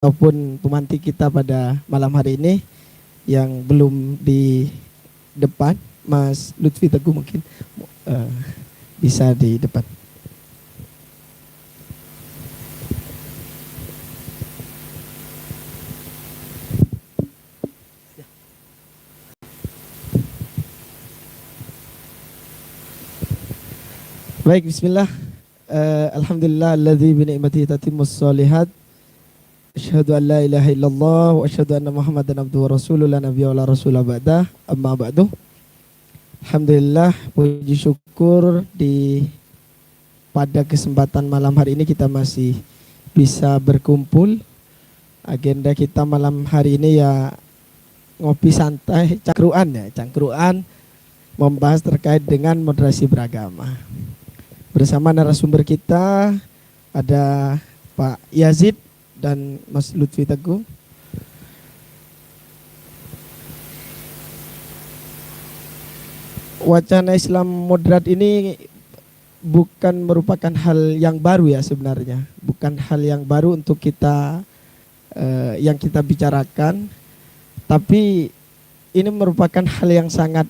ataupun pemantik kita pada malam hari ini yang belum di depan, Mas Lutfi Teguh mungkin uh, bisa di depan. Baik, bismillah. Alhamdulillah alladzi bi ni'matihi tatimmus shalihat. Asyhadu an la ilaha illallah wa asyhadu anna Muhammadan abduhu wa rasuluhu la nabiyya wa la rasula ba'dah. Amma ba'du. Alhamdulillah, puji syukur pada kesempatan malam hari ini kita masih bisa berkumpul. Agenda kita malam hari ini ya ngopi santai, cangkruan membahas terkait dengan moderasi beragama. Bersama narasumber kita ada Pak Yazid dan Mas Lutfi Teguh. Wacana Islam moderat ini bukan merupakan hal yang baru ya sebenarnya. Bukan hal yang baru untuk kita yang kita bicarakan. Tapi ini merupakan hal yang sangat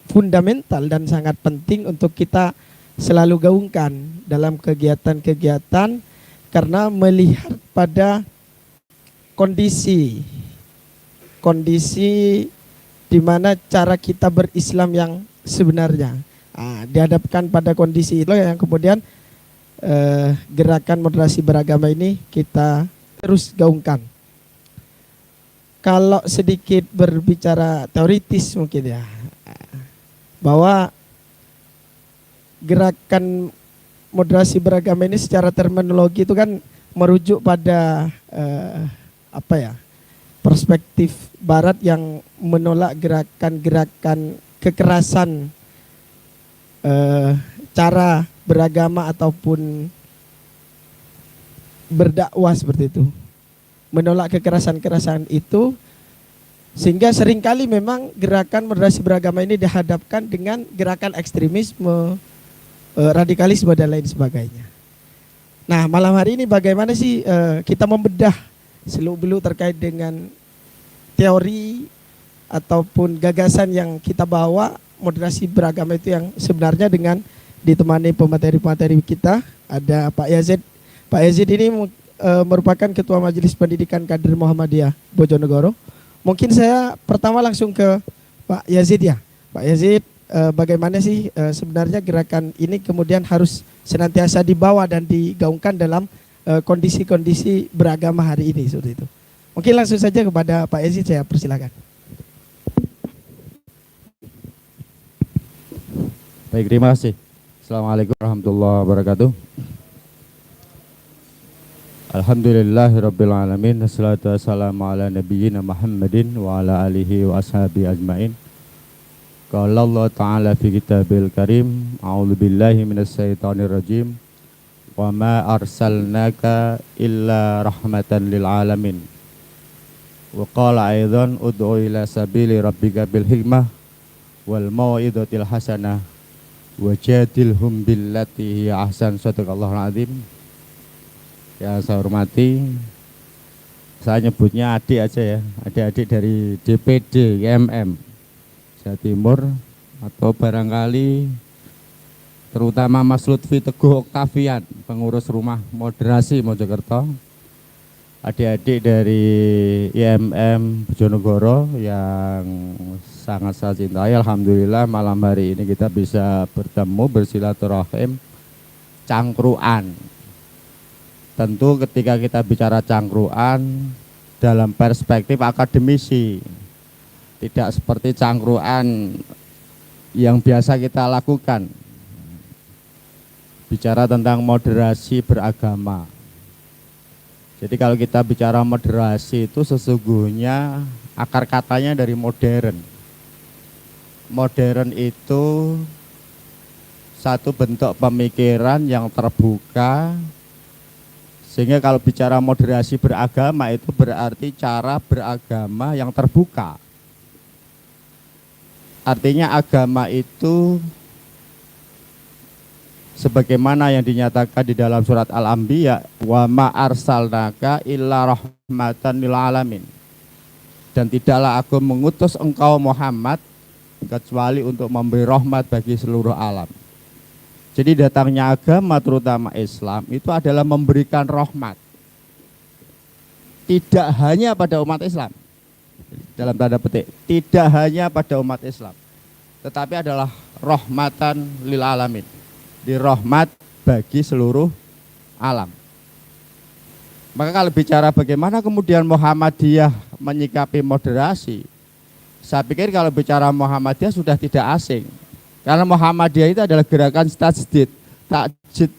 fundamental dan sangat penting untuk kita selalu gaungkan dalam kegiatan-kegiatan karena melihat pada kondisi di mana cara kita berislam yang sebenarnya. Dihadapkan pada kondisi itu yang kemudian gerakan moderasi beragama ini kita terus gaungkan. Kalau sedikit berbicara teoritis mungkin ya, bahwa gerakan moderasi beragama ini secara terminologi itu kan merujuk pada perspektif Barat yang menolak gerakan-gerakan kekerasan cara beragama ataupun berdakwah seperti itu, menolak kekerasan-kekerasan itu, sehingga seringkali memang gerakan moderasi beragama ini dihadapkan dengan gerakan ekstremisme, radikalisme dan lain sebagainya. Nah, malam hari ini bagaimana sih kita membedah seluk-beluk terkait dengan teori ataupun gagasan yang kita bawa moderasi beragama itu yang sebenarnya, dengan ditemani pemateri-pemateri kita. Ada Pak Yazid. Pak Yazid ini merupakan Ketua Majelis Pendidikan Kader Muhammadiyah Bojonegoro. Mungkin saya pertama langsung ke Pak Yazid ya. Pak Yazid, bagaimana sih sebenarnya gerakan ini kemudian harus senantiasa dibawa dan digaungkan dalam kondisi-kondisi beragama hari ini seperti itu. Mungkin langsung saja kepada Pak Yazid, saya persilakan. Baik, terima kasih. Assalamualaikum warahmatullahi wabarakatuh. Alhamdulillahirabbil alamin, wassalatu wassalamu ala nabiyyina Muhammadin wa ala alihi wa ashabihi ajmain. Qala Allah Ta'ala fi kitabil karim, a'udzu billahi minasyaitonir rajim. Wa ma arsalnaka illa rahmatan lil alamin. Wa qala aidan ud'u ila sabili rabbika bil hikmah wal mau'izatil hasanah wajadilhum billati hiya ahsan. Shadaqallahul azim. Ya, saya hormati, saya nyebutnya adik aja ya, adik-adik dari DPD IMM Jawa Timur, atau barangkali terutama Mas Lutfi Teguh Oktavian, pengurus rumah moderasi Mojokerto, adik-adik dari IMM Bojonegoro yang sangat saya cintai. Alhamdulillah malam hari ini kita bisa bertemu, bersilaturahim, cangkruan. Tentu ketika kita bicara cangkruan dalam perspektif akademisi, tidak seperti cangkruan yang biasa kita lakukan, bicara tentang moderasi beragama. Jadi kalau kita bicara moderasi itu sesungguhnya akar katanya dari modern. Modern itu satu bentuk pemikiran yang terbuka, sehingga kalau bicara moderasi beragama itu berarti cara beragama yang terbuka. Artinya agama itu sebagaimana yang dinyatakan di dalam surat Al-Anbiya, wa ma arsalnaka illa rahmatan lil alamin. Dan tidaklah aku mengutus engkau Muhammad kecuali untuk memberi rahmat bagi seluruh alam. Jadi datangnya agama terutama Islam itu adalah memberikan rahmat. Tidak hanya pada umat Islam. Dalam tanda petik, tidak hanya pada umat Islam, tetapi adalah rahmatan lil alamin, di rahmat bagi seluruh alam. Maka kalau bicara bagaimana kemudian Muhammadiyah menyikapi moderasi, saya pikir kalau bicara Muhammadiyah sudah tidak asing, karena Muhammadiyah itu adalah gerakan tajdid.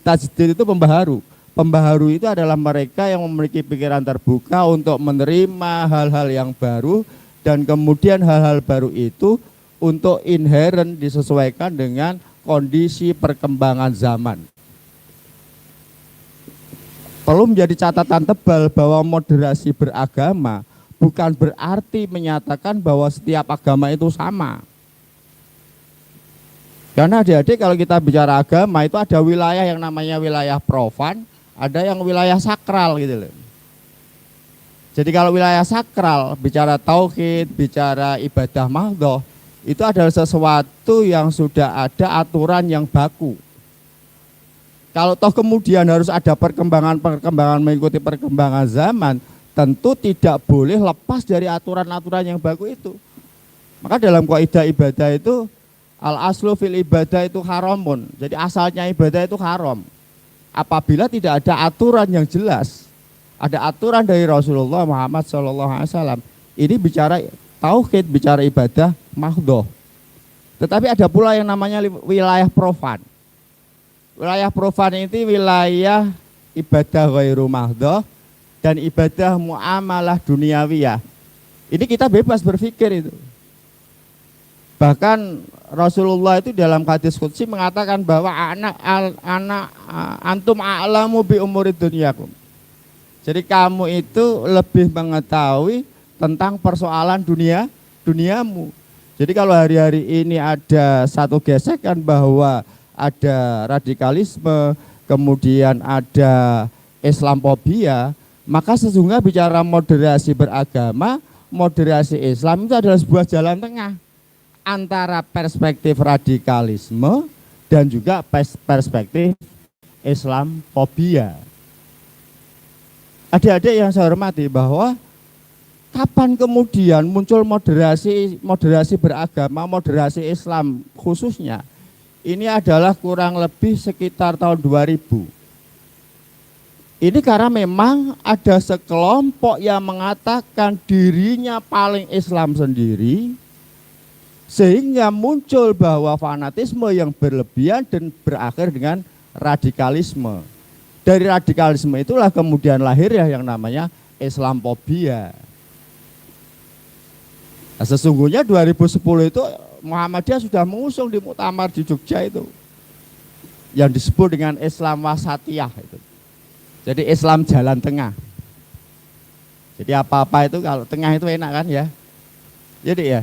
Tajdid itu pembaharu. Pembaharu itu adalah mereka yang memiliki pikiran terbuka untuk menerima hal-hal yang baru, dan kemudian hal-hal baru itu untuk inherent disesuaikan dengan kondisi perkembangan zaman. Perlu menjadi catatan tebal bahwa moderasi beragama bukan berarti menyatakan bahwa setiap agama itu sama. Karena adik-adik kalau kita bicara agama itu ada wilayah yang namanya wilayah profan, ada yang wilayah sakral gitu loh. Jadi kalau wilayah sakral, bicara tauhid, bicara ibadah mahdhah, itu adalah sesuatu yang sudah ada aturan yang baku. Kalau toh kemudian harus ada perkembangan mengikuti perkembangan zaman, tentu tidak boleh lepas dari aturan-aturan yang baku itu. Maka dalam kaidah ibadah itu, al-aslu fil ibadah itu haramun. Jadi asalnya ibadah itu haram. Apabila tidak ada aturan yang jelas, ada aturan dari Rasulullah Muhammad SAW, ini bicara tauhid, bicara ibadah mahdhah. Tetapi ada pula yang namanya wilayah profan. Wilayah profan itu wilayah ibadah ghairu mahdhah dan ibadah muamalah duniawiyah. Ini kita bebas berpikir itu. Bahkan Rasulullah itu dalam hadis qudsi mengatakan bahwa antum a'lamu bi umurid dunyakum. Jadi kamu itu lebih mengetahui tentang persoalan duniamu. Jadi kalau hari-hari ini ada satu gesekan bahwa ada radikalisme, kemudian ada Islamophobia, maka sesungguhnya bicara moderasi beragama, moderasi Islam itu adalah sebuah jalan tengah antara perspektif radikalisme dan juga perspektif Islamophobia. Adik-adik yang saya hormati, bahwa kapan kemudian muncul moderasi beragama, moderasi Islam khususnya, ini adalah kurang lebih sekitar tahun 2000. Ini karena memang ada sekelompok yang mengatakan dirinya paling Islam sendiri, sehingga muncul bahwa fanatisme yang berlebihan dan berakhir dengan radikalisme. Dari radikalisme itulah kemudian lahir ya yang namanya Islamophobia. Nah, sesungguhnya 2010 itu Muhammadiyah sudah mengusung di muktamar di Jogja itu, yang disebut dengan Islam wasatiyah itu. Jadi Islam jalan tengah. Jadi apa-apa itu kalau tengah itu enak kan ya. Jadi ya,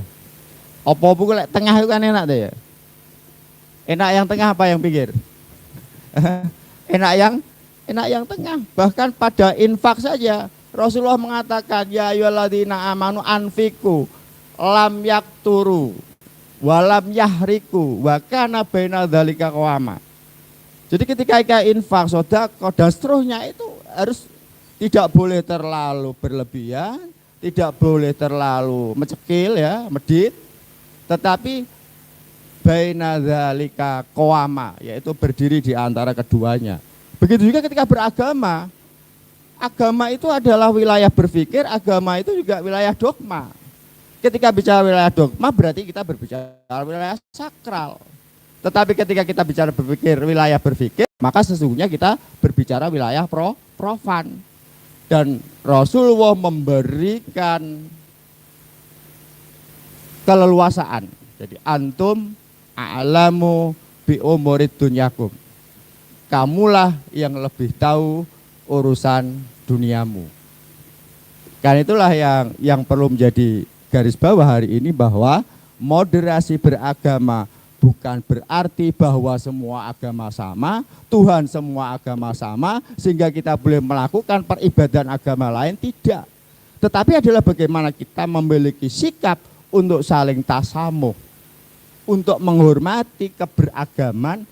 apa-apa lek tengah itu kan enak deh ya. Enak yang tengah apa yang pikir? enak yang tengah. Bahkan pada infak saja Rasulullah mengatakan ya ayyuhalladzina amanu anfiqu lam yakturu walam yahriku wa kana baina dzalika qawama. Jadi ketika infak, sedekah dan seterusnya itu harus tidak boleh terlalu berlebihan, tidak boleh terlalu mencekil ya, medit, tetapi baina dzalika qawama, yaitu berdiri di antara keduanya. Begitu juga ketika beragama. Agama itu adalah wilayah berpikir, agama itu juga wilayah dogma. Ketika bicara wilayah dogma berarti kita berbicara wilayah sakral. Tetapi ketika kita bicara wilayah berpikir, maka sesungguhnya kita berbicara wilayah profan. Dan Rasulullah memberikan keleluasaan. Jadi antum a'lamu bi umurid dunyakum. Kamulah yang lebih tahu urusan duniamu. Karena itulah yang perlu menjadi garis bawah hari ini, bahwa moderasi beragama bukan berarti bahwa semua agama sama, Tuhan semua agama sama, sehingga kita boleh melakukan peribadahan agama lain, tidak. Tetapi adalah bagaimana kita memiliki sikap untuk saling tasamuh, untuk menghormati keberagaman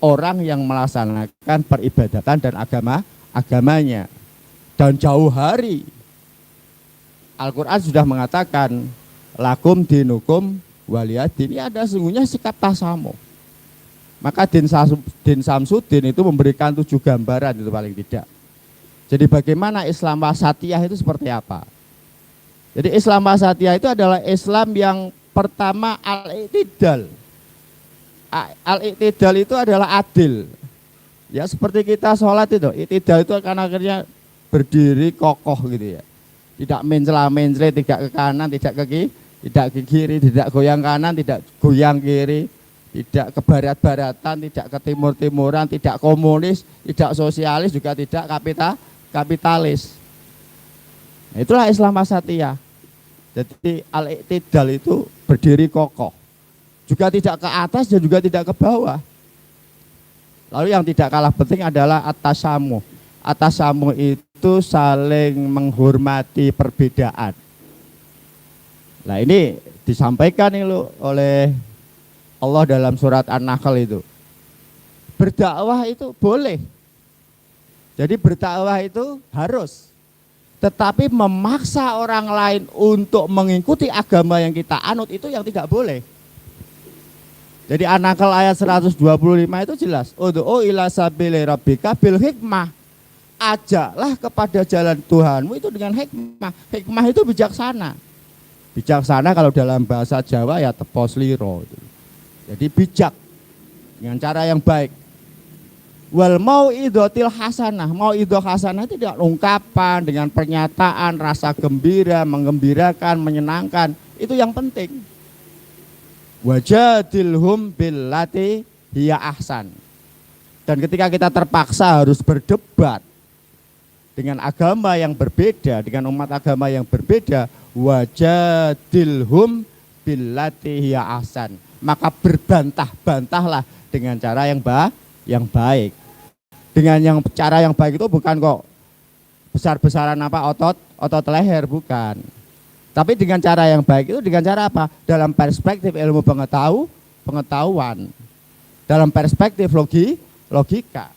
orang yang melaksanakan peribadatan dan agamanya. Dan jauh hari Al-Quran sudah mengatakan lakum dinukum waliyadin. Ini ada sesungguhnya sikap tasamuh. Maka Din Samsudin itu memberikan 7 gambaran itu paling tidak. Jadi bagaimana Islam wasatiyah itu seperti apa? Jadi Islam wasatiyah itu adalah Islam yang pertama al-i'tidal. Al-i'tidal itu adalah adil. Ya seperti kita sholat itu, i'tidal itu kan akhirnya berdiri kokoh gitu ya. Tidak mencela-mencela, tidak ke kanan, tidak ke kiri, tidak goyang kanan, tidak goyang kiri, tidak ke barat-baratan, tidak ke timur-timuran, tidak komunis, tidak sosialis, juga tidak kapitalis. Nah, itulah Islam wasatiyah. Jadi al-i'tidal itu berdiri kokoh. Juga tidak ke atas dan juga tidak ke bawah. Lalu yang tidak kalah penting adalah at-tasamuh. At-tasamuh itu saling menghormati perbedaan. Nah ini disampaikan oleh Allah dalam surat An-Nahl itu. Berdakwah itu boleh. Jadi berdakwah itu harus. Tetapi memaksa orang lain untuk mengikuti agama yang kita anut itu yang tidak boleh. Jadi An-Nahl ayat 125 itu jelas. Ud'u ila sabili rabbika bil hikmah. Ajaklah kepada jalan Tuhanmu itu dengan hikmah. Hikmah itu bijaksana. Bijaksana kalau dalam bahasa Jawa ya tepos liro. Jadi bijak dengan cara yang baik. Wal mau'idotil hasanah. Mau'idoh hasanah itu tidak ungkapan dengan pernyataan, rasa gembira, menggembirakan, menyenangkan. Itu yang penting. Wajadilhum billati hiya ahsan. Dan ketika kita terpaksa harus berdebat dengan agama yang berbeda, dengan umat agama yang berbeda, wajadilhum billati hiya ahsan. Maka berbantah-bantahlah dengan cara yang baik. Dengan cara yang baik itu bukan kok besar-besaran otot leher, bukan. Tapi dengan cara yang baik itu dengan cara apa? Dalam perspektif ilmu pengetahuan. Dalam perspektif logika.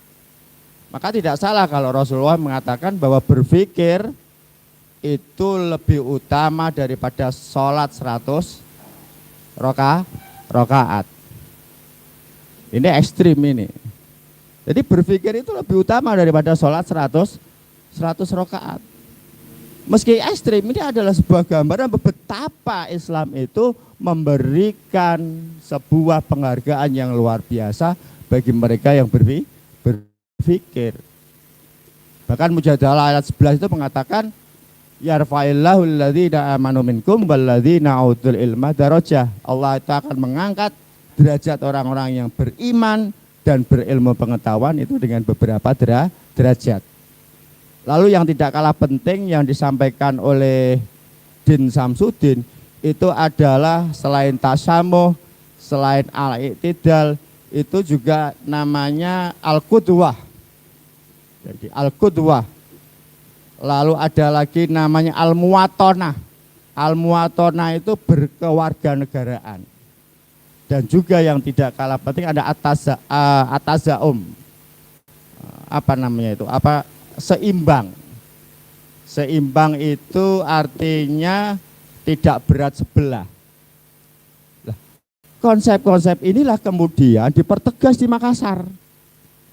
Maka tidak salah kalau Rasulullah mengatakan bahwa berpikir itu lebih utama daripada sholat 100 rakaat. Ini ekstrim ini. Jadi berpikir itu lebih utama daripada sholat 100 rakaat. Meski ekstrim, ini adalah sebuah gambaran betapa Islam itu memberikan sebuah penghargaan yang luar biasa bagi mereka yang berpikir. Bahkan Mujadalah ayat 11 itu mengatakan yarfa'illahu alladhina amanu minkum walladzina utul ilma darajah. Allah itu akan mengangkat derajat orang-orang yang beriman dan berilmu pengetahuan itu dengan beberapa derajat. Lalu yang tidak kalah penting yang disampaikan oleh Din Samsudin itu adalah selain tasamuh, selain al-i'tidal, itu juga namanya al-qudwah. Jadi al-qudwah. Lalu ada lagi namanya al-muwatonah. Al-muwatonah itu berkewarganegaraan. Dan juga yang tidak kalah penting ada atazaum. Apa namanya itu? Seimbang. Seimbang itu artinya tidak berat sebelah. Konsep-konsep inilah kemudian dipertegas di Makassar,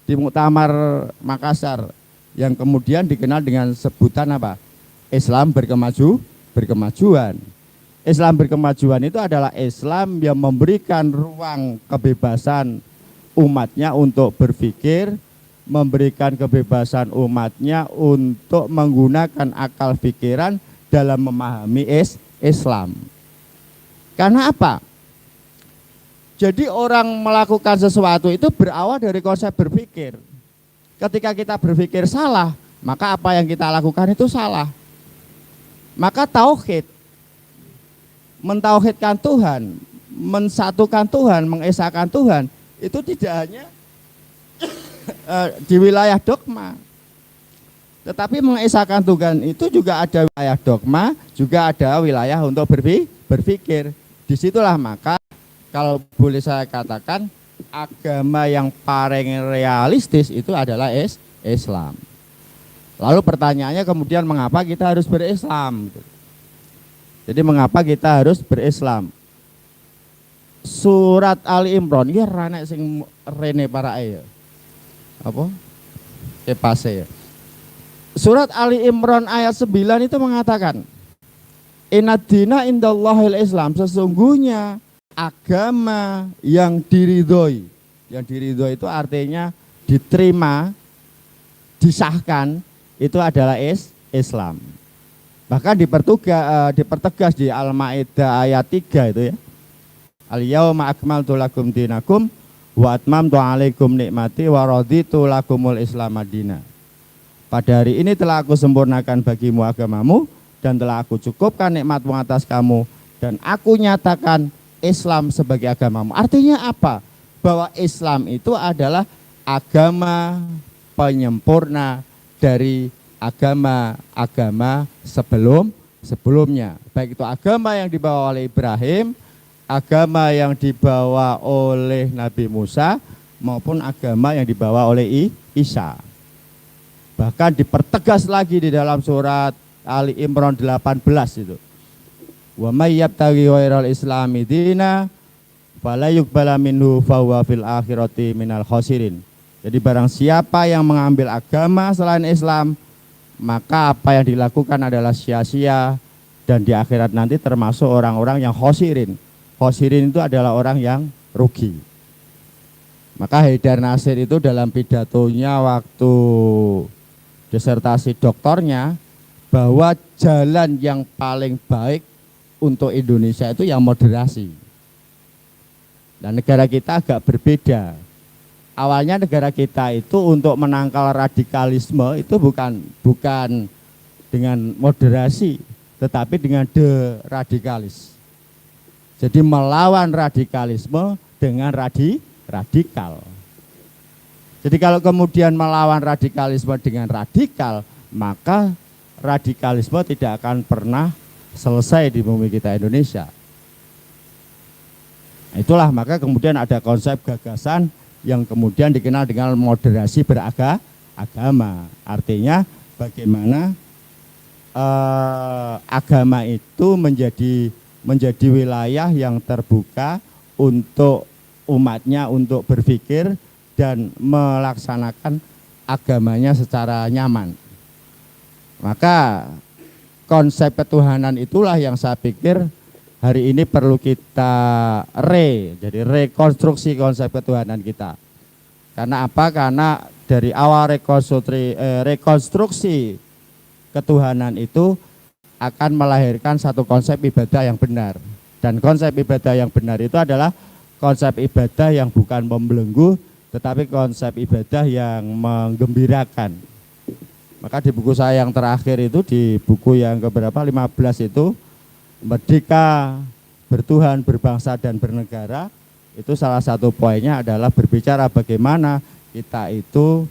di Muktamar Makassar, yang kemudian dikenal dengan sebutan apa? Islam berkemajuan. Islam berkemajuan itu adalah Islam yang memberikan ruang kebebasan umatnya untuk berpikir, memberikan kebebasan umatnya untuk menggunakan akal pikiran dalam memahami Islam. Karena apa? Jadi orang melakukan sesuatu itu berawal dari konsep berpikir. Ketika kita berpikir salah, maka apa yang kita lakukan itu salah. Maka tauhid, mentauhidkan Tuhan, mensatukan Tuhan, mengesahkan Tuhan, itu tidak hanya di wilayah dogma, tetapi mengesahkan Tuhan itu juga ada wilayah dogma, juga ada wilayah untuk berpikir. Disitulah maka kalau boleh saya katakan agama yang paling realistis itu adalah Islam. Lalu pertanyaannya kemudian mengapa kita harus berislam? Jadi mengapa kita harus berislam? Surat Ali Imran ya ranek sing rene para ya. Apa? Epase ya. Surat Ali Imran ayat 9 itu mengatakan, Inadina indallahil Islam, sesungguhnya agama yang diridhoi. Yang diridhoi itu artinya diterima, disahkan, itu adalah Islam. Bahkan dipertegas di Al-Maidah ayat 3 itu ya. Al-yauma akmaltu lakum dinakum wa atmamtu alaikum nikmati wa raditu lakumul Islam madina. Pada hari ini telah aku sempurnakan bagimu agamamu dan telah aku cukupkan nikmatmu atas kamu dan aku nyatakan Islam sebagai agamamu. Artinya apa? Bahwa Islam itu adalah agama penyempurna dari agama-agama sebelumnya. Baik itu agama yang dibawa oleh Ibrahim, agama yang dibawa oleh Nabi Musa, maupun agama yang dibawa oleh Isa. Bahkan dipertegas lagi di dalam surat Ali Imran 18 itu. Wa may yabtaghi ghairal islami dina fala yuqbala minhu fahuwa fil akhirati minal khasirin. Jadi barang siapa yang mengambil agama selain Islam, maka apa yang dilakukan adalah sia-sia dan di akhirat nanti termasuk orang-orang yang khasirin. Khasirin itu adalah orang yang rugi. Maka Haidar Nasir itu dalam pidatonya waktu disertasi doktornya bahwa jalan yang paling baik untuk Indonesia itu yang moderasi. Dan negara kita agak berbeda. Awalnya negara kita itu untuk menangkal radikalisme itu bukan dengan moderasi, tetapi dengan deradikalis. Jadi melawan radikalisme dengan radikal. Jadi kalau kemudian melawan radikalisme dengan radikal, maka radikalisme tidak akan pernah selesai di bumi kita Indonesia. Itulah maka kemudian ada konsep gagasan yang kemudian dikenal dengan moderasi beragama. Artinya bagaimana agama itu menjadi wilayah yang terbuka untuk umatnya untuk berpikir dan melaksanakan agamanya secara nyaman. Maka konsep ketuhanan itulah yang saya pikir hari ini perlu kita jadi rekonstruksi konsep ketuhanan kita. Karena apa? Karena dari awal rekonstruksi ketuhanan itu akan melahirkan satu konsep ibadah yang benar. Dan konsep ibadah yang benar itu adalah konsep ibadah yang bukan membelenggu, tetapi konsep ibadah yang menggembirakan. Maka di buku saya yang terakhir itu, di buku yang keberapa, 15 itu, Merdeka, Bertuhan, Berbangsa, dan Bernegara, itu salah satu poinnya adalah berbicara bagaimana kita itu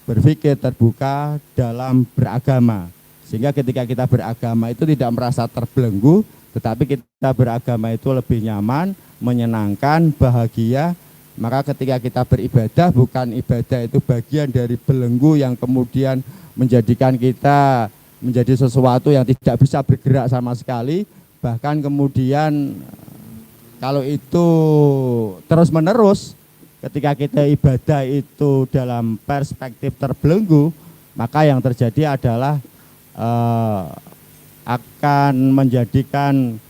berpikir terbuka dalam beragama. Sehingga ketika kita beragama itu tidak merasa terbelenggu, tetapi kita beragama itu lebih nyaman, menyenangkan, bahagia. Maka ketika kita beribadah, bukan ibadah itu bagian dari belenggu yang kemudian menjadikan kita menjadi sesuatu yang tidak bisa bergerak sama sekali. Bahkan kemudian kalau itu terus menerus, ketika kita ibadah itu dalam perspektif terbelenggu, maka yang terjadi adalah akan menjadikan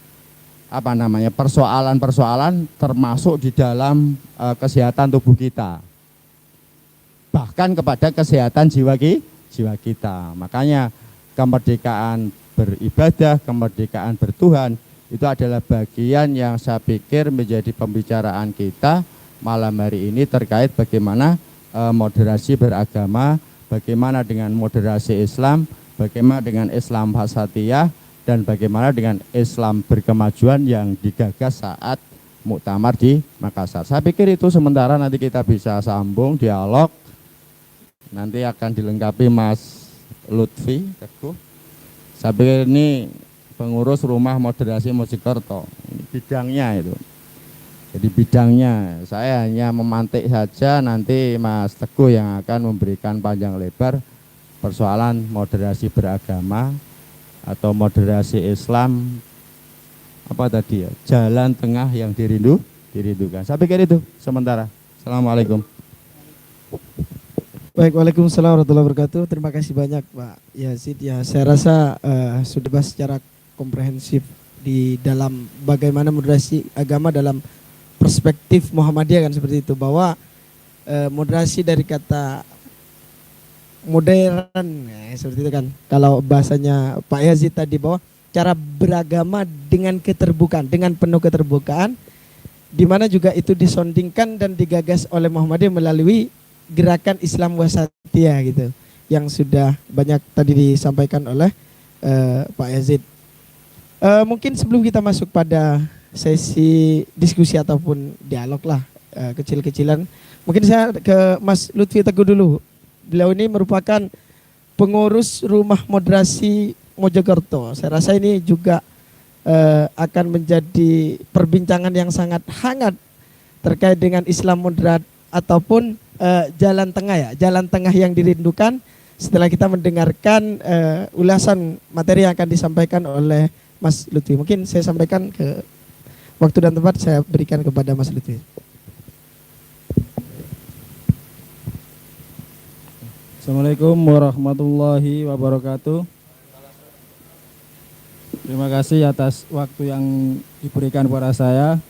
persoalan-persoalan termasuk di dalam kesehatan tubuh kita, bahkan kepada kesehatan jiwa kita. Makanya kemerdekaan beribadah, kemerdekaan bertuhan itu adalah bagian yang saya pikir menjadi pembicaraan kita malam hari ini terkait bagaimana moderasi beragama, bagaimana dengan moderasi Islam, bagaimana dengan Islam wasatiyah, dan bagaimana dengan Islam berkemajuan yang digagas saat muktamar di Makassar. Saya pikir itu sementara, nanti kita bisa sambung dialog. Nanti akan dilengkapi Mas Lutfi Teguh. Saya pikir ini pengurus rumah moderasi Mojokerto. Ini bidangnya itu. Jadi bidangnya saya hanya memantik saja, nanti Mas Teguh yang akan memberikan panjang lebar persoalan moderasi beragama atau moderasi Islam, apa tadi ya, jalan tengah yang dirindukan. Saya pikir itu sementara. Assalamualaikum. Baik, waalaikumsalam warahmatullahi wabarakatuh. Terima kasih banyak Pak Yazid. Ya, saya rasa sudah bahas secara komprehensif di dalam bagaimana moderasi agama dalam perspektif Muhammadiyah kan seperti itu, bahwa moderasi dari kata modern ya, seperti itu kan. Kalau bahasanya Pak Yazid tadi, bahwa cara beragama dengan keterbukaan, dengan penuh keterbukaan, di mana juga itu disondingkan dan digagas oleh Muhammadiyah melalui gerakan Islam Wasatiyah gitu, yang sudah banyak tadi disampaikan oleh Pak Yazid. Mungkin sebelum kita masuk pada sesi diskusi ataupun dialog lah kecil-kecilan, mungkin saya ke Mas Lutfi Teguh dulu. Beliau ini merupakan pengurus rumah moderasi Mojokerto. Saya rasa ini juga akan menjadi perbincangan yang sangat hangat terkait dengan Islam moderat ataupun jalan tengah ya, jalan tengah yang dirindukan setelah kita mendengarkan ulasan materi yang akan disampaikan oleh Mas Lutfi. Mungkin saya sampaikan ke waktu dan tempat, saya berikan kepada Mas Lutfi. Assalamualaikum warahmatullahi wabarakatuh. Terima kasih atas waktu yang diberikan kepada saya.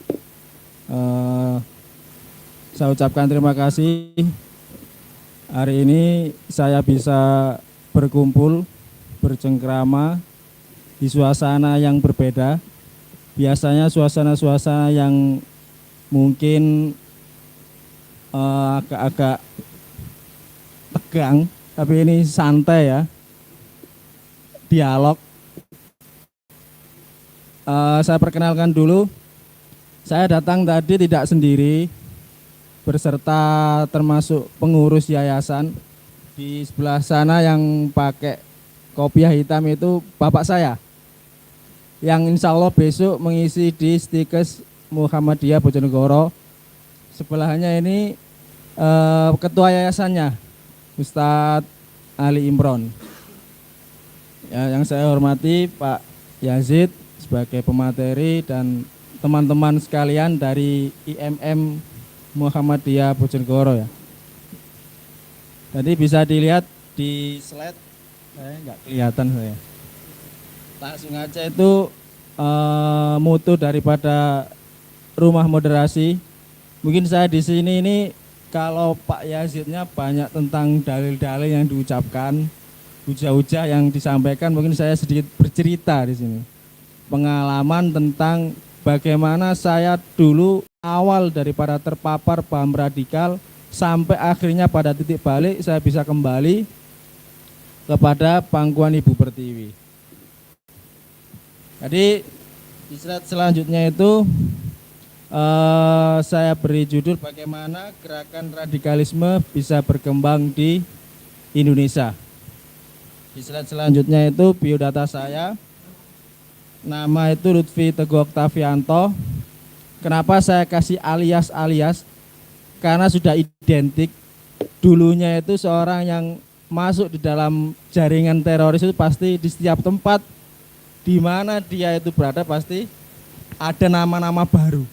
Saya ucapkan terima kasih. Hari ini saya bisa berkumpul, bercengkrama di suasana yang berbeda. Biasanya suasana-suasana yang mungkin agak-agak tegang, tapi ini santai ya, dialog. Saya perkenalkan dulu, saya datang tadi tidak sendiri, berserta termasuk pengurus yayasan. Di sebelah sana yang pakai kopiah hitam itu bapak saya, yang insya Allah besok mengisi di Stikes Muhammadiyah Bojonegoro. Sebelahnya ini ketua yayasannya, Ustadz Ali Imron. Ya, yang saya hormati Pak Yazid sebagai pemateri dan teman-teman sekalian dari IMM Muhammadiyah Bojonegoro ya. Jadi bisa dilihat di slide, saya nggak kelihatan saya. Langsung aja itu mutu daripada rumah moderasi. Mungkin saya di sini ini, kalau Pak Yazidnya banyak tentang dalil-dalil yang diucapkan, hujah-hujah yang disampaikan, mungkin saya sedikit bercerita di sini. Pengalaman tentang bagaimana saya dulu awal daripada terpapar paham radikal sampai akhirnya pada titik balik saya bisa kembali kepada pangkuan Ibu Pertiwi. Jadi di slide selanjutnya itu saya beri judul bagaimana gerakan radikalisme bisa berkembang di Indonesia. Di slide selanjutnya itu biodata saya. Nama itu Lutfi Teguh Oktavianto. Kenapa saya kasih alias? Karena sudah identik. Dulunya itu seorang yang masuk di dalam jaringan teroris itu pasti di setiap tempat di mana dia itu berada pasti ada nama-nama baru,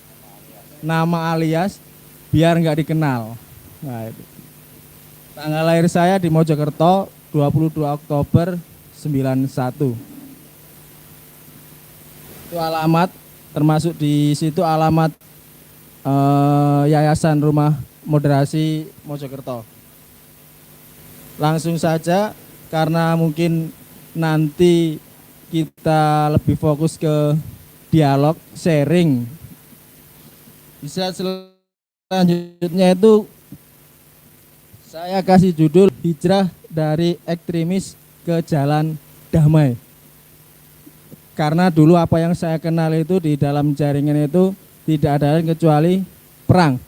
nama alias, biar nggak dikenal. Nah, itu. Tanggal lahir saya di Mojokerto 22 Oktober 91. Itu alamat, termasuk di situ alamat Yayasan Rumah Moderasi Mojokerto. Langsung saja, karena mungkin nanti kita lebih fokus ke dialog, sharing. Di slide selanjutnya itu saya kasih judul Hijrah dari Ekstremis ke Jalan Damai. Karena dulu apa yang saya kenal itu di dalam jaringan itu tidak ada lain kecuali perang.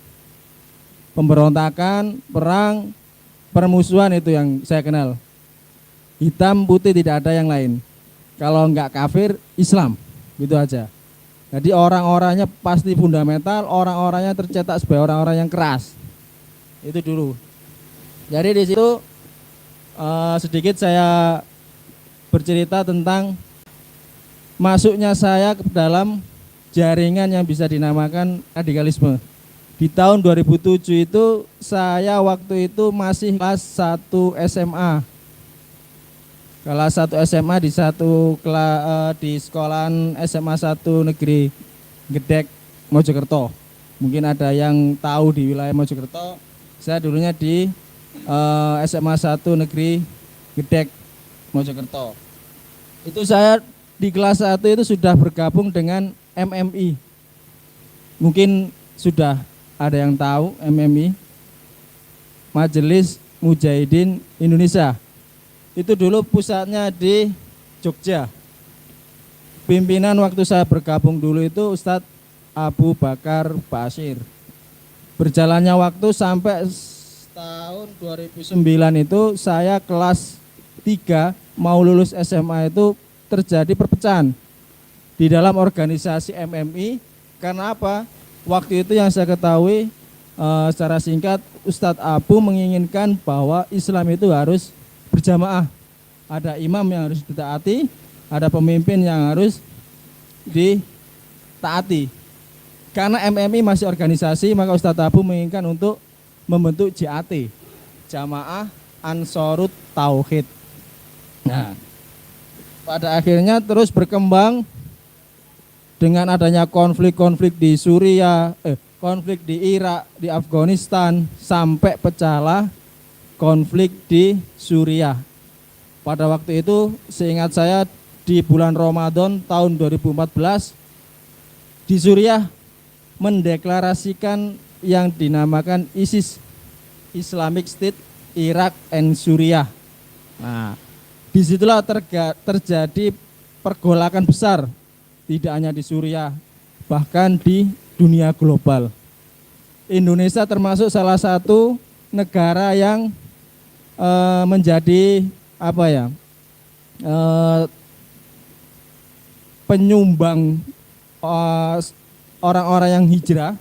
Pemberontakan, perang, permusuhan itu yang saya kenal. Hitam, putih, tidak ada yang lain. Kalau enggak kafir, Islam, gitu aja. Jadi orang-orangnya pasti fundamental, orang-orangnya tercetak sebagai orang-orang yang keras. Itu dulu. Jadi di situ sedikit saya bercerita tentang masuknya saya ke dalam jaringan yang bisa dinamakan radikalisme. Di tahun 2007 itu saya waktu itu masih kelas 1 SMA. Kelas 1 SMA di sekolahan SMA 1 Negeri Gedek Mojokerto. Mungkin ada yang tahu di wilayah Mojokerto. Saya dulunya di SMA 1 Negeri Gedek Mojokerto. Itu saya di kelas 1 itu sudah bergabung dengan MMI. Mungkin sudah ada yang tahu MMI, Majelis Mujahidin Indonesia. Itu dulu pusatnya di Jogja. Pimpinan waktu saya bergabung dulu itu Ustadz Abu Bakar Basir. Berjalannya waktu sampai tahun 2009 itu saya kelas 3 mau lulus SMA itu terjadi perpecahan di dalam organisasi MMI. Karena apa? Waktu itu yang saya ketahui secara singkat Ustadz Abu menginginkan bahwa Islam itu harus berjamaah. Ada imam yang harus ditaati, ada pemimpin yang harus ditaati. Karena MMI masih organisasi, maka Ustadz Abu menginginkan untuk membentuk JAT, Jamaah Ansarut Tauhid. Nah, pada akhirnya terus berkembang dengan adanya konflik-konflik di Suriah, konflik di Irak, di Afghanistan, sampai pecahlah konflik di Suriah. Pada waktu itu seingat saya di bulan Ramadan tahun 2014 di Suriah mendeklarasikan yang dinamakan ISIS, Islamic State Iraq and Suriah. Nah, disitulah terjadi pergolakan besar, tidak hanya di Suriah, bahkan di dunia global. Indonesia termasuk salah satu negara yang menjadi penyumbang orang-orang yang hijrah,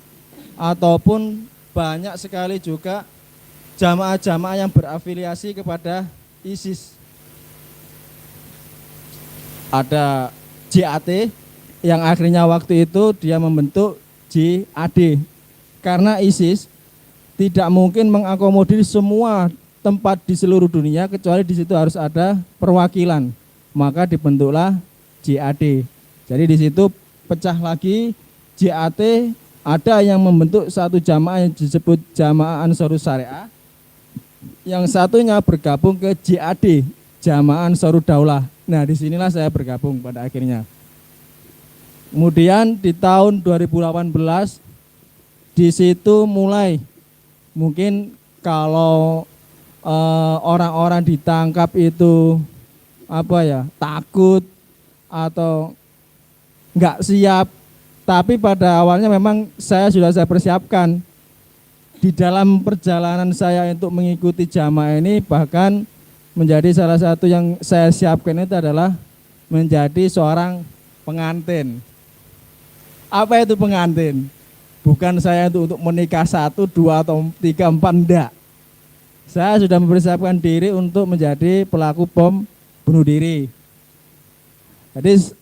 ataupun banyak sekali juga jamaah-jamaah yang berafiliasi kepada ISIS. Ada JAT yang akhirnya waktu itu dia membentuk JAD, karena ISIS tidak mungkin mengakomodir semua tempat di seluruh dunia, kecuali di situ harus ada perwakilan. Maka dibentuklah JAD. Jadi di situ pecah lagi JAT, ada yang membentuk satu jamaah yang disebut Jamaah Ansarus Syariah. Yang satunya bergabung ke JAD, Jamaah Ansarud Daulah. Nah, disinilah saya bergabung pada akhirnya. Kemudian di tahun 2018 di situ mulai mungkin kalau orang-orang ditangkap itu takut atau nggak siap, tapi pada awalnya memang saya persiapkan. Di dalam perjalanan saya untuk mengikuti jamaah ini, bahkan menjadi salah satu yang saya siapkan itu adalah menjadi seorang pengantin. Apa itu pengantin? Bukan saya untuk menikah 1, 2, atau 3, 4, enggak. Saya sudah mempersiapkan diri untuk menjadi pelaku bom bunuh diri. Jadi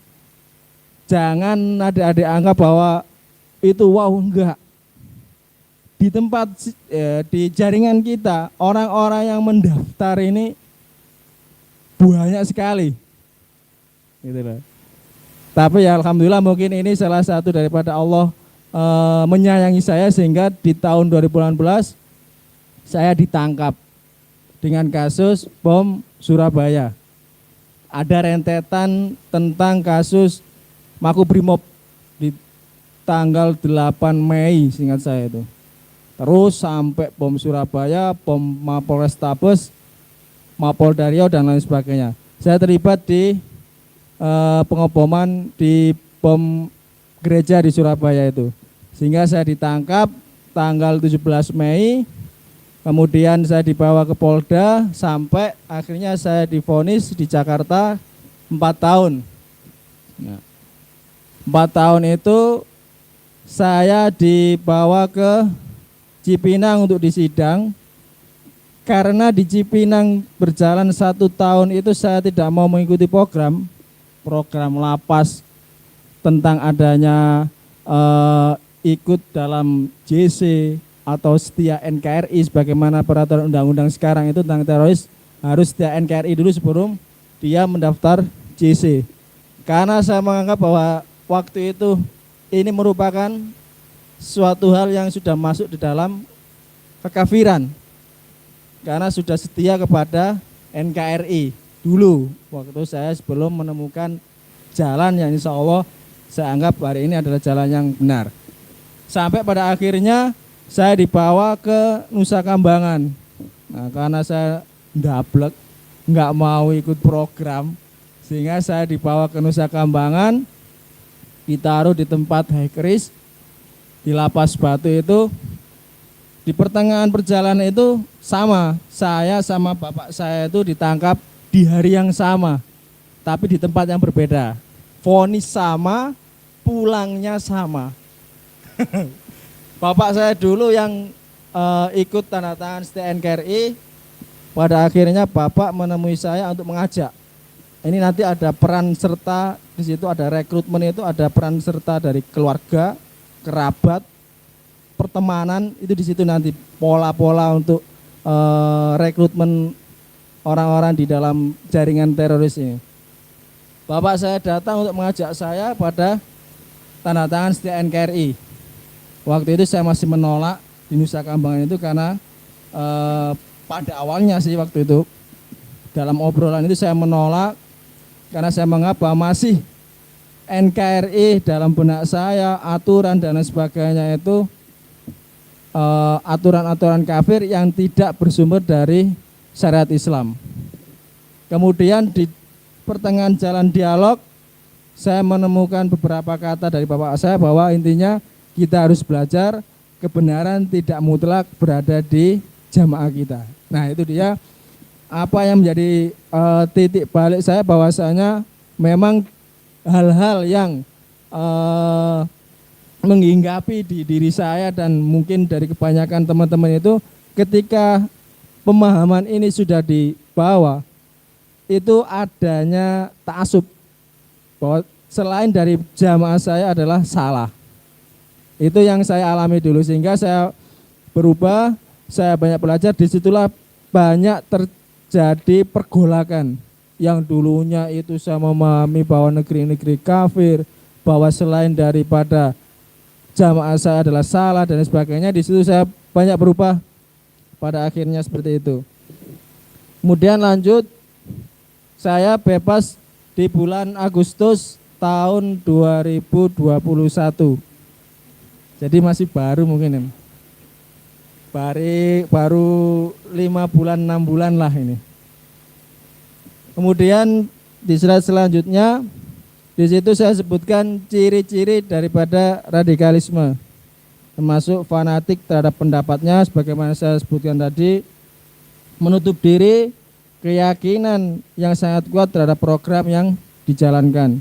jangan adik-adik anggap bahwa itu enggak. Di tempat di jaringan kita, orang-orang yang mendaftar ini banyak sekali. Gitu loh. Tapi ya alhamdulillah mungkin ini salah satu daripada Allah menyayangi saya, sehingga di tahun 2018 saya ditangkap dengan kasus bom Surabaya. Ada rentetan tentang kasus Makobrimob di tanggal 8 Mei seingat saya itu. Terus sampai bom Surabaya, bom Mapolrestabes, Mapolda Riau dan lain sebagainya. Saya terlibat di pengeboman di bom gereja di Surabaya itu. Sehingga saya ditangkap tanggal 17 Mei, kemudian saya dibawa ke Polda sampai akhirnya saya divonis di Jakarta 4 tahun. Nah, 4 tahun itu saya dibawa ke Cipinang untuk disidang. Karena di Cipinang berjalan 1 tahun itu saya tidak mau mengikuti program lapas tentang adanya ikut dalam JC atau setia NKRI sebagaimana peraturan undang-undang sekarang itu tentang teroris harus setia NKRI dulu sebelum dia mendaftar JC. Karena saya menganggap bahwa waktu itu ini merupakan suatu hal yang sudah masuk di dalam kekafiran. Karena sudah setia kepada NKRI dulu waktu saya sebelum menemukan jalan yang insya Allah saya anggap hari ini adalah jalan yang benar. Sampai pada akhirnya saya dibawa ke Nusa Kambangan. Nah, karena saya ndablek, nggak mau ikut program, sehingga saya dibawa ke Nusa Kambangan, ditaruh di tempat high risk, di lapas Batu itu. Di pertengahan perjalanan itu sama, saya sama bapak saya itu ditangkap di hari yang sama, tapi di tempat yang berbeda. Vonis sama, pulangnya sama. Bapak saya dulu yang ikut tanda tangan setia NKRI, pada akhirnya bapak menemui saya untuk mengajak. Ini nanti ada peran serta di situ, ada rekrutmen itu, ada peran serta dari keluarga, kerabat, pertemanan itu di situ nanti pola-pola untuk rekrutmen orang-orang di dalam jaringan teroris ini. Bapak saya datang untuk mengajak saya pada tanda tangan setia NKRI. Waktu itu saya masih menolak di Nusa Kambangan itu karena pada awalnya sih waktu itu dalam obrolan itu saya menolak karena saya menganggap bahwa masih NKRI dalam benak saya, aturan dan lain sebagainya itu aturan-aturan kafir yang tidak bersumber dari syariat Islam. Kemudian di pertengahan jalan dialog saya menemukan beberapa kata dari bapak saya bahwa intinya kita harus belajar kebenaran tidak mutlak berada di jamaah kita. Nah itu dia apa yang menjadi titik balik saya bahwasanya memang hal-hal yang menghinggapi di diri saya dan mungkin dari kebanyakan teman-teman itu ketika pemahaman ini sudah dibawa itu adanya ta'assub bahwa selain dari jamaah saya adalah salah. Itu yang saya alami dulu sehingga saya berubah, saya banyak belajar, disitulah banyak terjadi pergolakan yang dulunya itu saya memahami bahwa negeri-negeri kafir, bahwa selain daripada jamaah saya adalah salah dan sebagainya, di situ saya banyak berubah pada akhirnya seperti itu. Kemudian lanjut, saya bebas di bulan Agustus tahun 2021. Jadi masih baru mungkin, baru 5 bulan 6 bulan lah ini. Kemudian di slide selanjutnya di situ saya sebutkan ciri-ciri daripada radikalisme, termasuk fanatik terhadap pendapatnya, sebagaimana saya sebutkan tadi, menutup diri, keyakinan yang sangat kuat terhadap program yang dijalankan.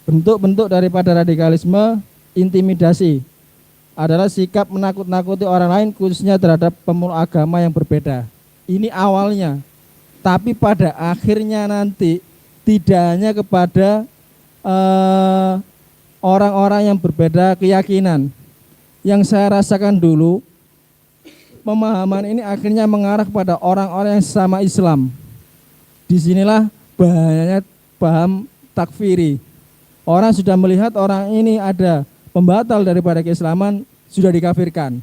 Bentuk-bentuk daripada radikalisme, intimidasi, adalah sikap menakut-nakuti orang lain khususnya terhadap pemeluk agama yang berbeda. Ini awalnya, tapi pada akhirnya nanti tidak hanya kepada orang-orang yang berbeda keyakinan. Yang saya rasakan dulu, pemahaman ini akhirnya mengarah kepada orang-orang yang sama Islam. Disinilah bahayanya paham takfiri. Orang sudah melihat orang ini ada pembatal daripada keislaman, sudah dikafirkan.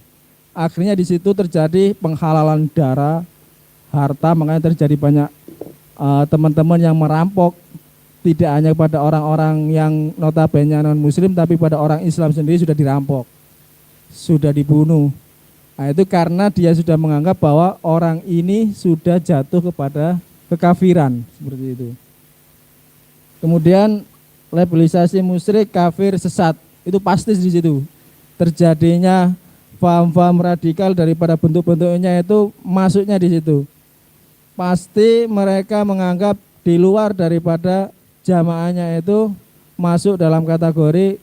Akhirnya di situ terjadi penghalalan darah, harta, makanya terjadi banyak teman-teman yang merampok. Tidak hanya pada orang-orang yang notabene non muslim, tapi pada orang Islam sendiri sudah dirampok, sudah dibunuh. Nah, itu karena dia sudah menganggap bahwa orang ini sudah jatuh kepada kekafiran seperti itu. Kemudian labelisasi musyrik, kafir, sesat, itu pasti di situ. terjadinya paham-paham radikal daripada bentuk-bentuknya itu masuknya di situ. Pasti mereka menganggap di luar daripada jamaahnya itu masuk dalam kategori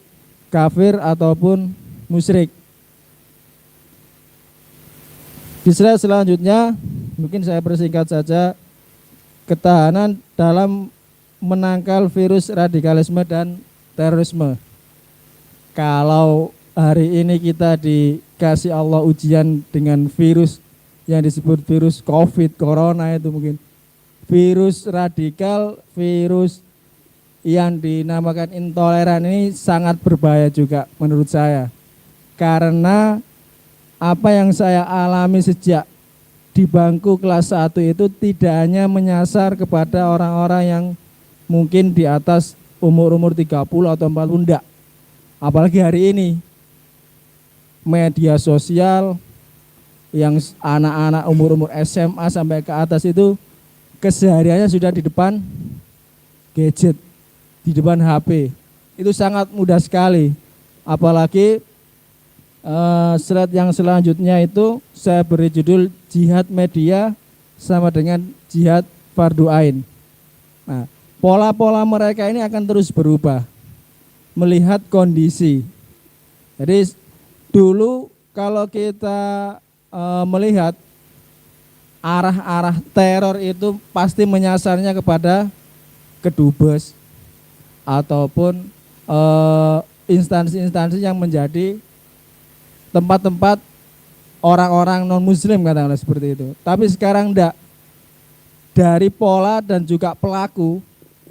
kafir ataupun musyrik. Di slide selanjutnya mungkin saya persingkat saja, ketahanan dalam menangkal virus radikalisme dan terorisme. Kalau hari ini kita dikasih Allah ujian dengan virus yang disebut virus COVID, corona itu mungkin virus radikal, virus yang dinamakan intoleran ini sangat berbahaya juga menurut saya. Karena apa yang saya alami sejak di bangku kelas 1 itu tidak hanya menyasar kepada orang-orang yang mungkin di atas umur-umur 30 atau 40, enggak. Apalagi hari ini media sosial yang anak-anak umur-umur SMA sampai ke atas itu kesehariannya sudah di depan gadget, di depan HP. Itu sangat mudah sekali. Apalagi slide yang selanjutnya itu saya beri judul jihad media sama dengan jihad fardu ain. Nah, pola-pola mereka ini akan terus berubah melihat kondisi. Jadi dulu kalau kita melihat arah-arah teror itu pasti menyasarnya kepada kedubes ataupun instansi-instansi yang menjadi tempat-tempat orang-orang non-muslim, katakanlah seperti itu. Tapi sekarang enggak. Dari pola dan juga pelaku,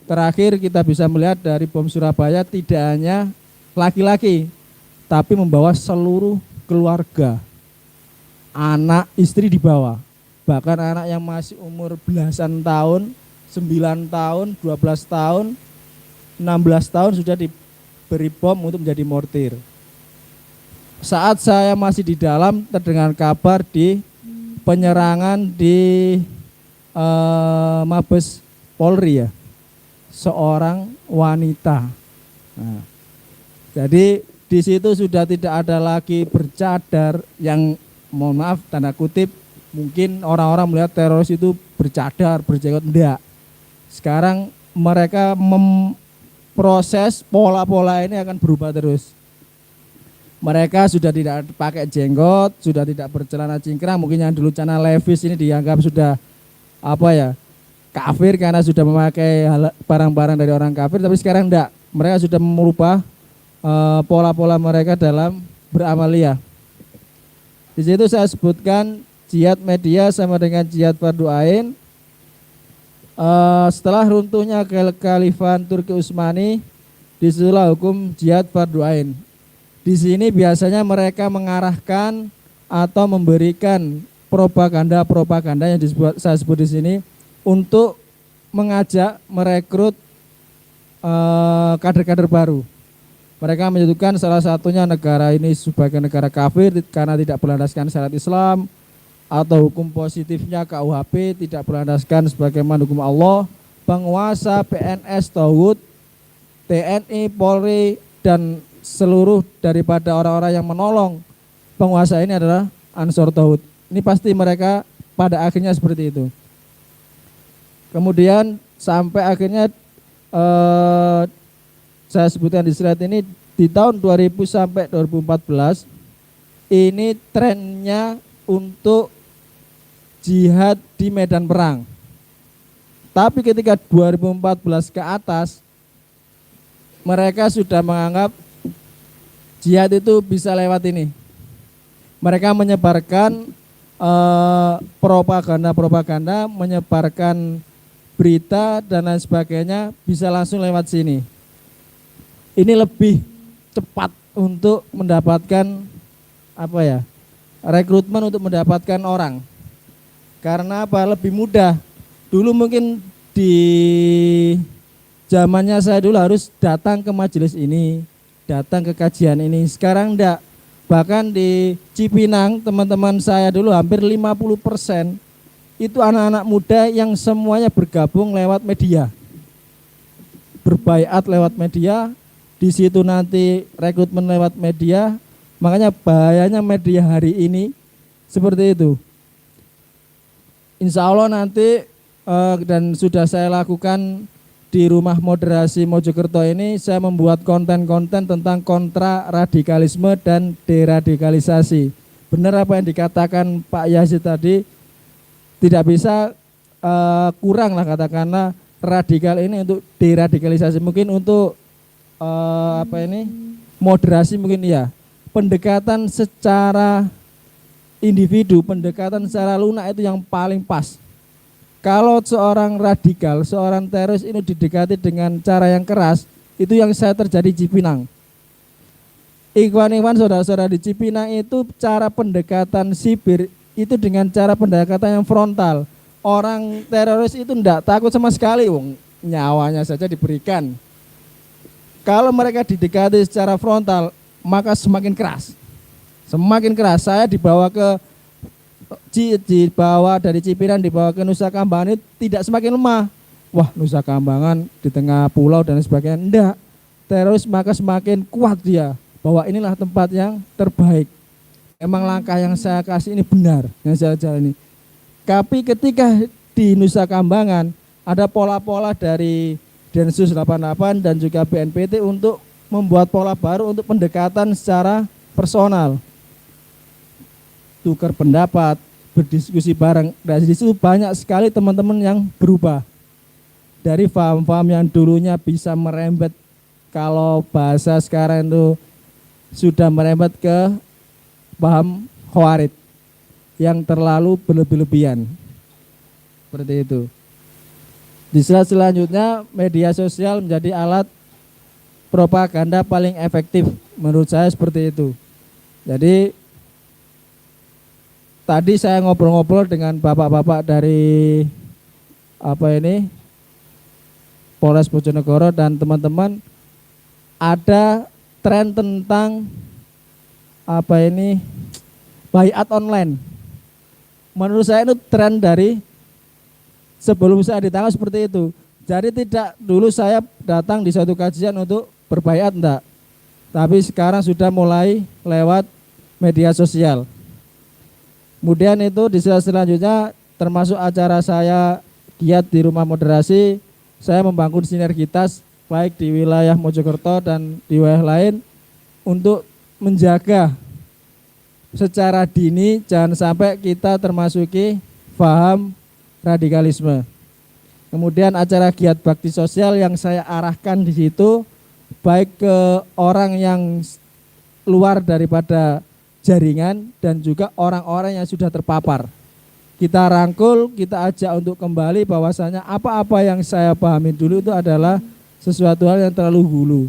terakhir kita bisa melihat dari bom Surabaya tidak hanya laki-laki, tapi membawa seluruh keluarga. Anak, istri dibawa. Bahkan anak yang masih umur belasan tahun, 9 tahun, 12 tahun, 16 tahun sudah diberi bom untuk menjadi mortir. Saat saya masih di dalam terdengar kabar di penyerangan di Mabes Polri ya, seorang wanita. Nah, jadi di situ sudah tidak ada lagi bercadar yang mohon maaf tanda kutip mungkin orang-orang melihat teroris itu bercadar, berjenggot, enggak. Sekarang mereka memproses pola-pola ini akan berubah terus. Mereka sudah tidak pakai jenggot, sudah tidak bercelana cingkrang. Mungkin yang dulu celana levis ini dianggap sudah kafir karena sudah memakai barang-barang dari orang kafir. Tapi sekarang enggak. Mereka sudah merubah pola-pola mereka dalam beramalia. Di situ saya sebutkan jihad media sama dengan jihad fardu ain. Setelah runtuhnya Khalifah Turki Utsmani, disitulah hukum jihad fardu ain. Di sini biasanya mereka mengarahkan atau memberikan propaganda yang saya sebut di sini untuk mengajak merekrut kader-kader baru. Mereka menyebutkan salah satunya negara ini sebagai negara kafir karena tidak berlandaskan syariat Islam, atau hukum positifnya KUHP tidak berlandaskan sebagaimana hukum Allah. Penguasa PNS, Tauhid, TNI, Polri dan seluruh daripada orang-orang yang menolong penguasa ini adalah Ansor Tauhid. Ini pasti mereka pada akhirnya seperti itu. Kemudian sampai akhirnya saya sebutkan di slide ini di tahun 2000 sampai 2014 ini trennya untuk jihad di medan perang. Tapi ketika 2014 ke atas mereka sudah menganggap jihad itu bisa lewat ini. Mereka menyebarkan propaganda, menyebarkan berita dan lain sebagainya bisa langsung lewat sini. Ini lebih cepat untuk mendapatkan rekrutmen untuk mendapatkan orang. Karena lebih mudah. Dulu mungkin di zamannya saya dulu harus datang ke majelis ini, datang ke kajian ini. Sekarang enggak. Bahkan di Cipinang teman-teman saya dulu hampir 50% itu anak-anak muda yang semuanya bergabung lewat media. Berbaiat lewat media, di situ nanti rekrutmen lewat media, Makanya bahayanya media hari ini seperti itu. Insya Allah nanti dan sudah saya lakukan di Rumah Moderasi Mojokerto ini, saya membuat konten-konten tentang kontra radikalisme dan deradikalisasi. Benar apa yang dikatakan Pak Yazid tadi, tidak bisa kurang lah katakanlah radikal ini untuk deradikalisasi. Mungkin untuk moderasi mungkin ya. Pendekatan secara individu, pendekatan secara lunak itu yang paling pas. Kalau seorang radikal, seorang teroris ini didekati dengan cara yang keras, itu yang saya terjadi di Cipinang. Ikhwan-ikhwan saudara-saudara di Cipinang itu cara pendekatan sipir itu dengan cara pendekatan yang frontal. Orang teroris itu tidak takut sama sekali, nyawanya saja diberikan. Kalau mereka didekati secara frontal, maka semakin keras. Semakin keras. Saya dibawa dari Cipinang dibawa ke Nusa Kambangan itu tidak semakin lemah. Wah, Nusa Kambangan di tengah pulau dan sebagainya. Enggak. Teroris maka semakin kuat dia. Bahwa inilah tempat yang terbaik. Emang langkah yang saya kasih ini benar, yang saya jalani. Tapi ketika di Nusa Kambangan ada pola-pola dari Densus 88 dan juga BNPT untuk membuat pola baru untuk pendekatan secara personal. Tukar pendapat, berdiskusi bareng. Dari situ banyak sekali teman-teman yang berubah. Dari paham-paham yang dulunya bisa merembet, kalau bahasa sekarang itu sudah merembet ke paham khawarij yang terlalu berlebih-lebihan. Seperti itu. Di slide selanjutnya, media sosial menjadi alat propaganda paling efektif menurut saya seperti itu. Jadi tadi saya ngobrol-ngobrol dengan bapak-bapak dari Polres Bojonegoro dan teman-teman, ada tren tentang baiat online. Menurut saya itu tren dari sebelum saya ditangkap seperti itu. Jadi tidak dulu saya datang di suatu kajian untuk berbaiat enggak. Tapi sekarang sudah mulai lewat media sosial. Kemudian itu di slide selanjutnya termasuk acara saya giat di Rumah Moderasi, saya membangun sinergitas baik di wilayah Mojokerto dan di wilayah lain untuk menjaga secara dini jangan sampai kita termasuki paham radikalisme. Kemudian acara giat bakti sosial yang saya arahkan di situ baik ke orang yang luar daripada jaringan dan juga orang-orang yang sudah terpapar. Kita rangkul, kita ajak untuk kembali bahwasanya apa-apa yang saya pahami dulu itu adalah sesuatu hal yang terlalu hulu,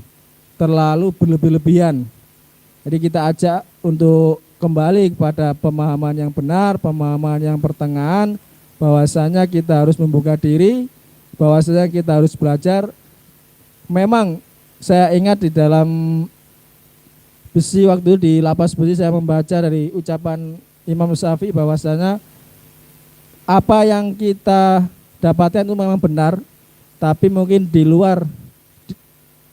terlalu berlebih-lebihan. Jadi kita ajak untuk kembali kepada pemahaman yang benar, pemahaman yang pertengahan, bahwasanya kita harus membuka diri, bahwasanya kita harus belajar. Memang saya ingat di dalam besi waktu di lapas besi saya membaca dari ucapan Imam Syafi'i bahwasanya apa yang kita dapatkan itu memang benar, tapi mungkin di luar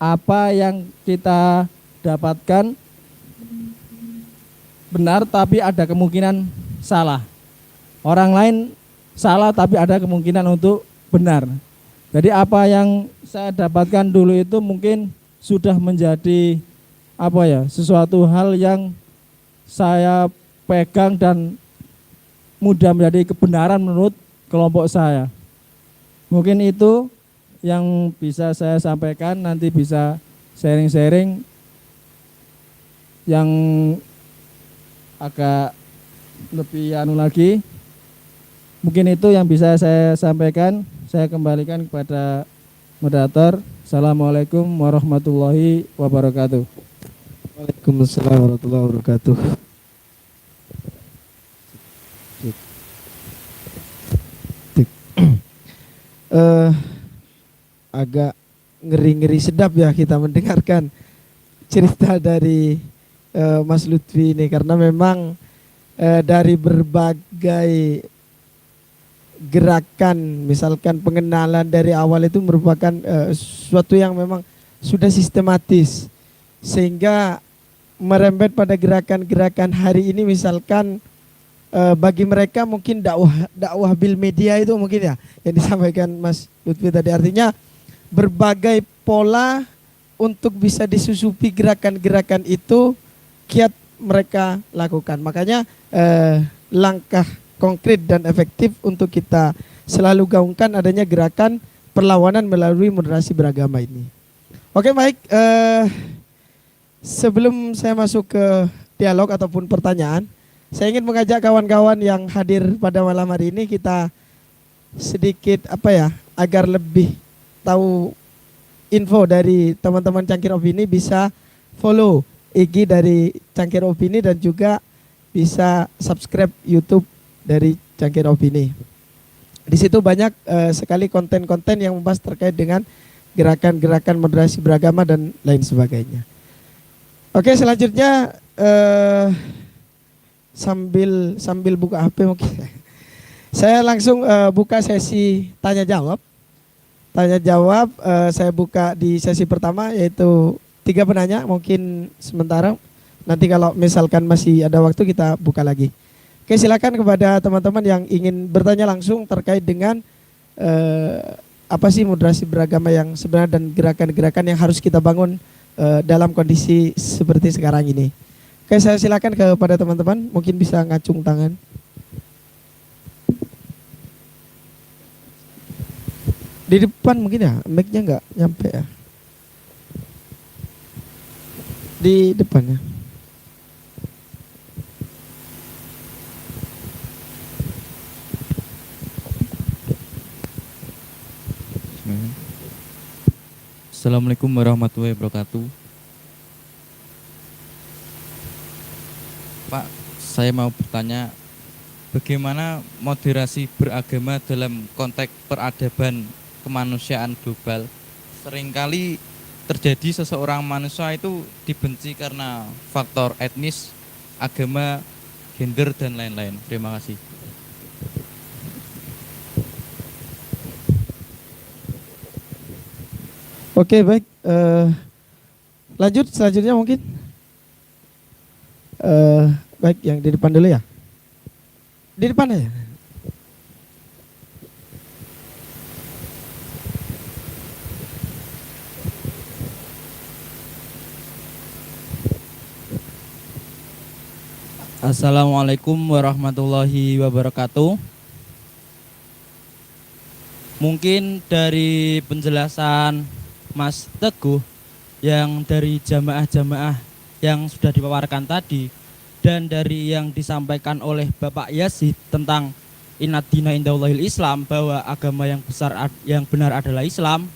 apa yang kita dapatkan benar tapi ada kemungkinan salah. Orang lain salah tapi ada kemungkinan untuk benar. Jadi apa yang saya dapatkan dulu itu mungkin sudah menjadi sesuatu hal yang saya pegang dan mudah menjadi kebenaran menurut kelompok saya. Mungkin itu yang bisa saya sampaikan, nanti bisa sharing-sharing yang agak lebih lagi. Mungkin itu yang bisa saya sampaikan. Saya kembalikan kepada moderator. Assalamualaikum warahmatullahi wabarakatuh. Waalaikumsalam warahmatullahi wabarakatuh. Agak ngeri-ngeri sedap ya kita mendengarkan cerita dari Mas Lutfi ini, karena memang dari berbagai gerakan, misalkan pengenalan dari awal itu merupakan sesuatu yang memang sudah sistematis, sehingga merembet pada gerakan-gerakan hari ini, misalkan bagi mereka mungkin dakwah bil media itu mungkin ya yang disampaikan Mas Lutfi tadi, artinya berbagai pola untuk bisa disusupi gerakan-gerakan itu kiat mereka lakukan. Makanya langkah konkret dan efektif untuk kita selalu gaungkan adanya gerakan perlawanan melalui moderasi beragama ini. Oke, baik. Sebelum saya masuk ke dialog ataupun pertanyaan, saya ingin mengajak kawan-kawan yang hadir pada malam hari ini kita sedikit agar lebih tahu info dari teman-teman Cangkir Opini, bisa follow IG dari Cangkir Opini dan juga bisa subscribe YouTube dari Cangkir Opini. Di situ banyak sekali konten-konten yang membahas terkait dengan gerakan-gerakan moderasi beragama dan lain sebagainya. Oke, selanjutnya sambil buka HP mungkin saya langsung buka sesi tanya jawab. Saya buka di sesi pertama, yaitu 3 penanya. Mungkin sementara, nanti kalau misalkan masih ada waktu kita buka lagi. Oke, silakan kepada teman-teman yang ingin bertanya langsung terkait dengan apa sih moderasi beragama yang sebenarnya dan gerakan-gerakan yang harus kita bangun dalam kondisi seperti sekarang ini. Oke, saya silakan kepada teman-teman, mungkin bisa ngacung tangan. Di depan mungkin ya, mic-nya nggak nyampe ya. Di depannya. Assalamualaikum warahmatullahi wabarakatuh. Pak, saya mau bertanya, bagaimana moderasi beragama dalam konteks peradaban kemanusiaan global? Seringkali terjadi seseorang manusia itu dibenci karena faktor etnis, agama, gender, dan lain-lain. Terima kasih. Oke, baik. Lanjut selanjutnya mungkin. Baik, yang di depan dulu ya. Di depan aja. Assalamualaikum warahmatullahi wabarakatuh. Mungkin dari penjelasan Mas Teguh yang dari jamaah-jamaah yang sudah dipaparkan tadi, dan dari yang disampaikan oleh Bapak Yazid tentang Inna dina indallahil Islam, bahwa agama yang besar yang benar adalah Islam.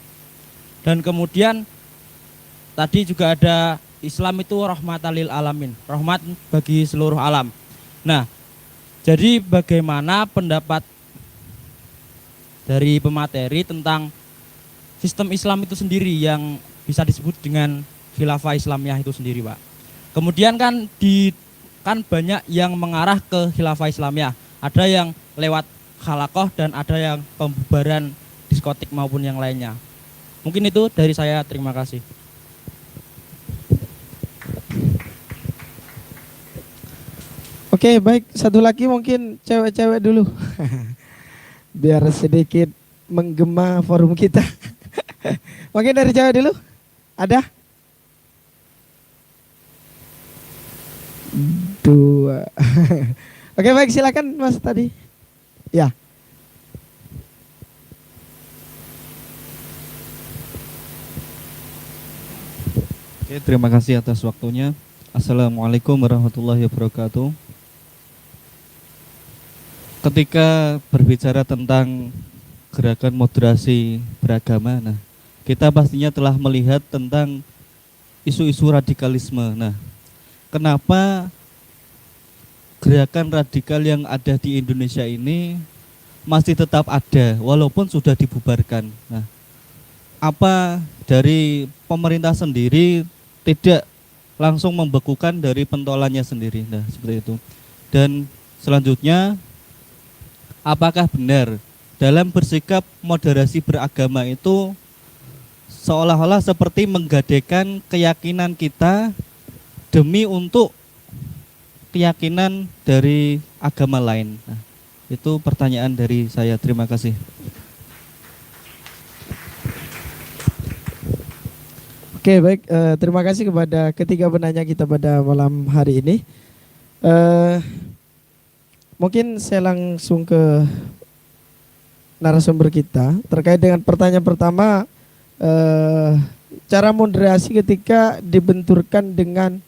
Dan kemudian tadi juga ada Islam itu rahmatan lil alamin, rahmat bagi seluruh alam. Nah, jadi bagaimana pendapat dari pemateri tentang sistem Islam itu sendiri yang bisa disebut dengan khilafah Islamiyah itu sendiri, Pak? Kemudian kan banyak yang mengarah ke khilafah Islamiyah. Ada yang lewat khalakoh dan ada yang pembubaran diskotik maupun yang lainnya. Mungkin itu dari saya, terima kasih. Oke, baik. Satu lagi mungkin cewek-cewek dulu. Biar sedikit menggema forum kita. Mungkin dari cewek dulu. Ada? 2. Oke, baik, silakan Mas tadi. Ya. Oke, terima kasih atas waktunya. Assalamualaikum warahmatullahi wabarakatuh. Ketika berbicara tentang gerakan moderasi beragama, nah, kita pastinya telah melihat tentang isu-isu radikalisme. Nah, kenapa gerakan radikal yang ada di Indonesia ini masih tetap ada walaupun sudah dibubarkan? Nah, apa dari pemerintah sendiri tidak langsung membekukan dari pentolannya sendiri? Nah, seperti itu. Dan selanjutnya, apakah benar dalam bersikap moderasi beragama itu seolah-olah seperti menggadaikan keyakinan kita demi untuk keyakinan dari agama lain. Nah, itu pertanyaan dari saya. Terima kasih. Oke, baik. Terima kasih kepada ketiga penanya kita pada malam hari ini. Mungkin saya langsung ke narasumber kita terkait dengan pertanyaan pertama, cara moderasi ketika dibenturkan dengan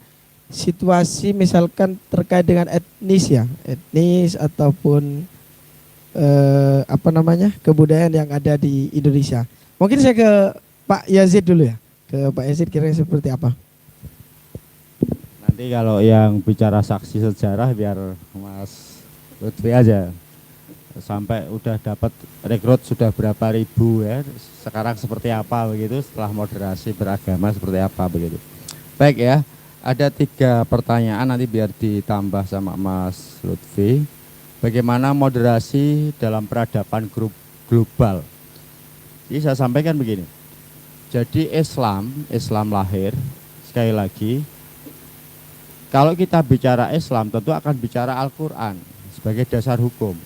situasi misalkan terkait dengan etnis ataupun kebudayaan yang ada di Indonesia. Mungkin saya ke Pak Yazid dulu ya. Ke Pak Yazid kira-kira seperti apa? Nanti kalau yang bicara saksi sejarah biar Mas Lutfi aja. Sampai udah dapat rekrut sudah berapa ribu ya. Sekarang seperti apa begitu, setelah moderasi beragama seperti apa begitu. Baik ya, ada 3 pertanyaan nanti biar ditambah sama Mas Lutfi. Bagaimana moderasi dalam peradaban grup global? Jadi saya sampaikan begini. Jadi Islam lahir, sekali lagi, kalau kita bicara Islam tentu akan bicara Al-Quran sebagai dasar hukum.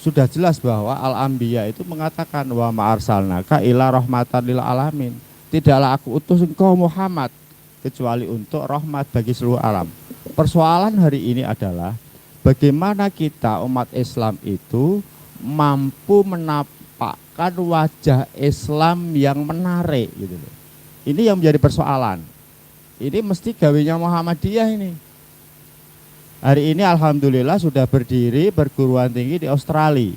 Sudah jelas bahwa Al-Anbiya itu mengatakan wa ma'arsalnaka ila rahmatan lil alamin. Tidaklah aku utus engkau Muhammad kecuali untuk rahmat bagi seluruh alam. Persoalan hari ini adalah bagaimana kita umat Islam itu mampu menampakkan wajah Islam yang menarik gitu loh. Ini yang menjadi persoalan. Ini mesti gawinya Muhammadiyah ini. Hari ini alhamdulillah sudah berdiri perguruan tinggi di Australia.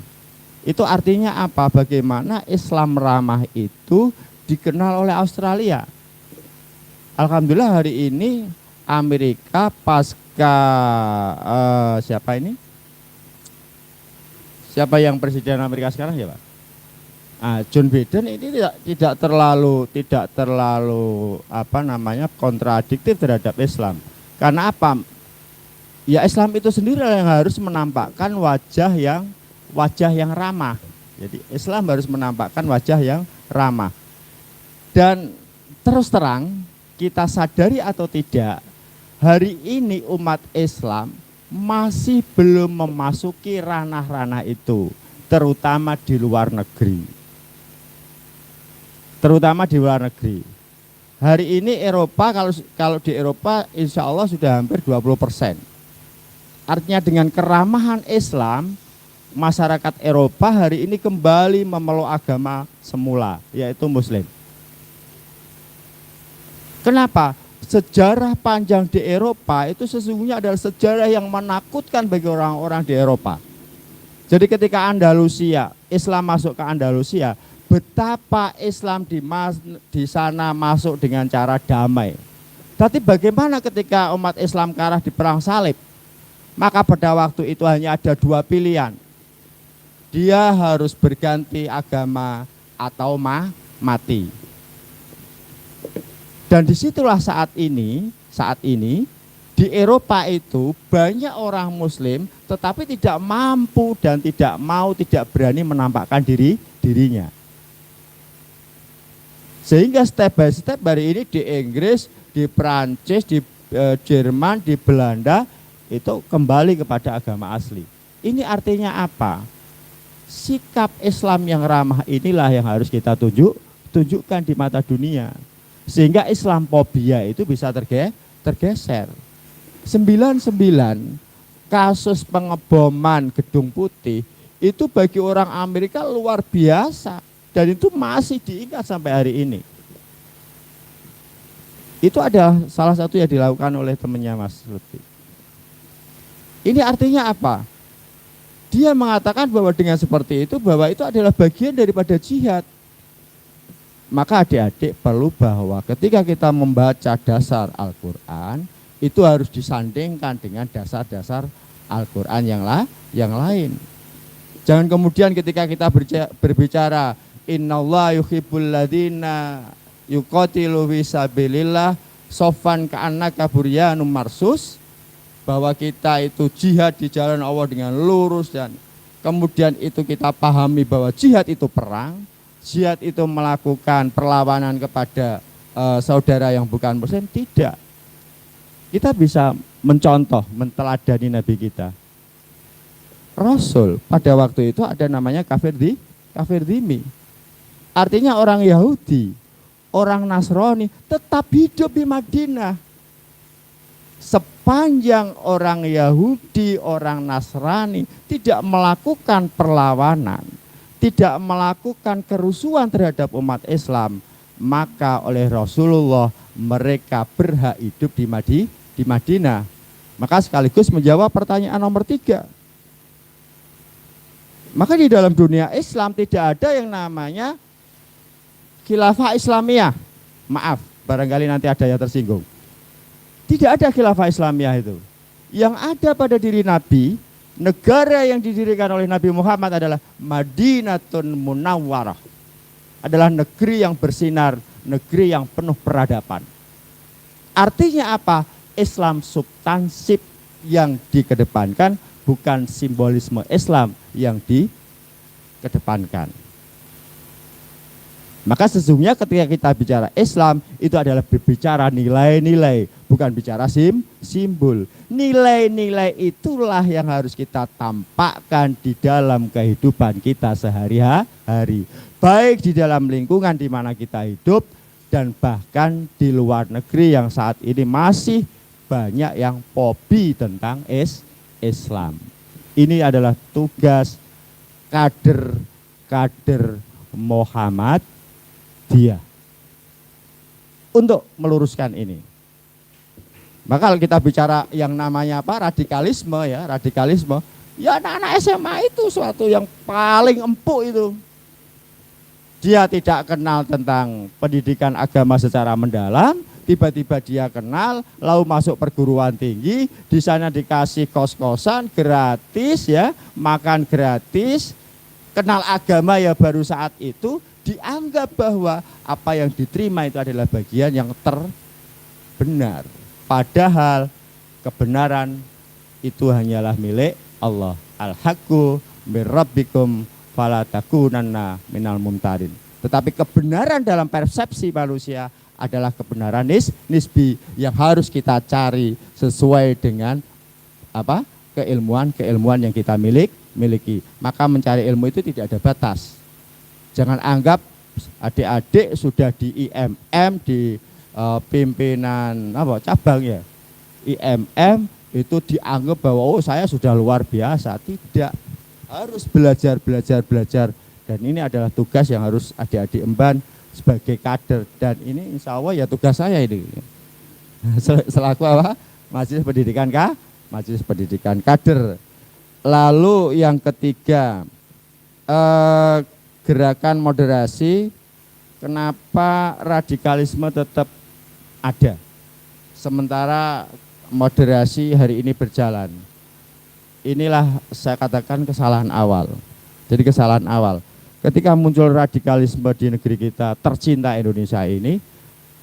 Itu artinya apa? Bagaimana Islam ramah itu dikenal oleh Australia. Alhamdulillah hari ini Amerika pasca siapa ini? Siapa yang presiden Amerika sekarang ya Pak? John Biden ini tidak terlalu kontradiktif terhadap Islam. Karena apa? Ya Islam itu sendiri yang harus menampakkan wajah yang ramah. Jadi Islam harus menampakkan wajah yang ramah. Dan terus terang kita sadari atau tidak, hari ini umat Islam masih belum memasuki ranah-ranah itu, terutama di luar negeri. Hari ini Eropa, kalau di Eropa insya Allah sudah hampir 20%. Artinya dengan keramahan Islam, masyarakat Eropa hari ini kembali memeluk agama semula, yaitu Muslim. Kenapa? Sejarah panjang di Eropa itu sesungguhnya adalah sejarah yang menakutkan bagi orang-orang di Eropa. Jadi ketika Andalusia, Islam masuk ke Andalusia, betapa Islam di sana masuk dengan cara damai. Tapi bagaimana ketika umat Islam kalah di perang salib? Maka pada waktu itu hanya ada 2 pilihan. Dia harus berganti agama atau mati. Dan disitulah saat ini di Eropa itu banyak orang Muslim tetapi tidak mampu dan tidak berani menampakkan dirinya. Sehingga step by step hari ini di Inggris, di Prancis, di Jerman, di Belanda itu kembali kepada agama asli. Ini artinya apa? Sikap Islam yang ramah inilah yang harus kita tunjukkan di mata dunia. Sehingga Islamophobia itu bisa tergeser. 99 kasus pengeboman Gedung Putih itu bagi orang Amerika luar biasa. Dan itu masih diingat sampai hari ini. Itu ada salah satu yang dilakukan oleh temannya Mas Lutfi. Ini artinya apa? Dia mengatakan bahwa dengan seperti itu, bahwa itu adalah bagian daripada jihad. Maka adik-adik perlu bahwa ketika kita membaca dasar Al-Quran, itu harus disandingkan dengan dasar-dasar Al-Quran yang lain. Jangan kemudian ketika kita berbicara innallaha yuhibbul ladzina yuqatilu fi sabilillah sofan ka'annaka buryanum marsus, bahwa kita itu jihad di jalan Allah dengan lurus, dan kemudian itu kita pahami bahwa jihad itu perang, jihad itu melakukan perlawanan kepada saudara yang bukan muslim. Tidak. kita bisa mencontoh, menteladani Nabi kita. Rasul pada waktu itu ada namanya kafir dhimmi. Artinya orang Yahudi, orang Nasrani tetap hidup di Madinah. Sepanjang orang Yahudi, orang Nasrani tidak melakukan perlawanan, tidak melakukan kerusuhan terhadap umat Islam, maka oleh Rasulullah mereka berhak hidup di Madinah. Maka sekaligus menjawab pertanyaan nomor 3. Maka di dalam dunia Islam tidak ada yang namanya khilafah Islamiyah. Maaf, barangkali nanti ada yang tersinggung. Tidak ada khilafah Islamiyah itu. Yang ada pada diri Nabi, negara yang didirikan oleh Nabi Muhammad adalah Madinatun Munawwarah. Adalah negeri yang bersinar, negeri yang penuh peradaban. Artinya apa? Islam substansif yang dikedepankan, bukan simbolisme Islam yang dikedepankan. Maka sesungguhnya ketika kita bicara Islam, itu adalah berbicara nilai-nilai, bukan bicara simbol. Nilai-nilai itulah yang harus kita tampakkan di dalam kehidupan kita sehari-hari. Baik di dalam lingkungan di mana kita hidup, dan bahkan di luar negeri yang saat ini masih banyak yang fobi tentang Islam. Ini adalah tugas kader Muhammadiyah untuk meluruskan ini. Maka kalau kita bicara yang namanya apa? Radikalisme, ya anak-anak SMA itu suatu yang paling empuk itu. Dia tidak kenal tentang pendidikan agama secara mendalam, tiba-tiba dia kenal, lalu masuk perguruan tinggi, di sana dikasih kos-kosan gratis ya, makan gratis, kenal agama ya baru saat itu, dianggap bahwa apa yang diterima itu adalah bagian yang terbenar. Padahal kebenaran itu hanyalah milik Allah. Al-haqqu mir rabbikum fala takunanna minal mumtarin. Tetapi kebenaran dalam persepsi manusia adalah kebenaran nisbi yang harus kita cari sesuai dengan apa? Keilmuan yang kita miliki. Maka mencari ilmu itu tidak ada batas. Jangan anggap adik-adik sudah di IMM, di pimpinan cabang ya. IMM itu dianggap bahwa saya sudah luar biasa. Tidak. Harus belajar. Dan ini adalah tugas yang harus adik-adik emban sebagai kader. Dan ini insya Allah ya tugas saya ini. Selaku apa? Majelis Pendidikan Kader. Lalu yang ketiga, gerakan moderasi. Kenapa radikalisme tetap ada? Sementara moderasi hari ini berjalan. Inilah saya katakan kesalahan awal. Jadi kesalahan awal. Ketika muncul radikalisme di negeri kita tercinta Indonesia ini,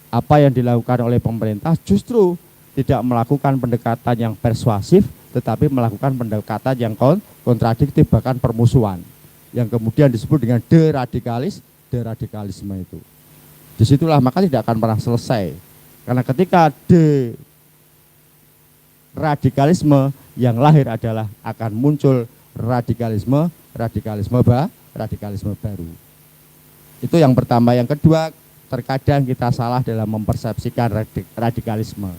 apa yang dilakukan oleh pemerintah justru tidak melakukan pendekatan yang persuasif, tetapi melakukan pendekatan yang kontradiktif, bahkan permusuhan. Yang kemudian disebut dengan deradikalisme itu. Disitulah maka tidak akan pernah selesai. Karena ketika radikalisme yang lahir adalah akan muncul radikalisme baru. Itu yang pertama. Yang kedua, terkadang kita salah dalam mempersepsikan radikalisme.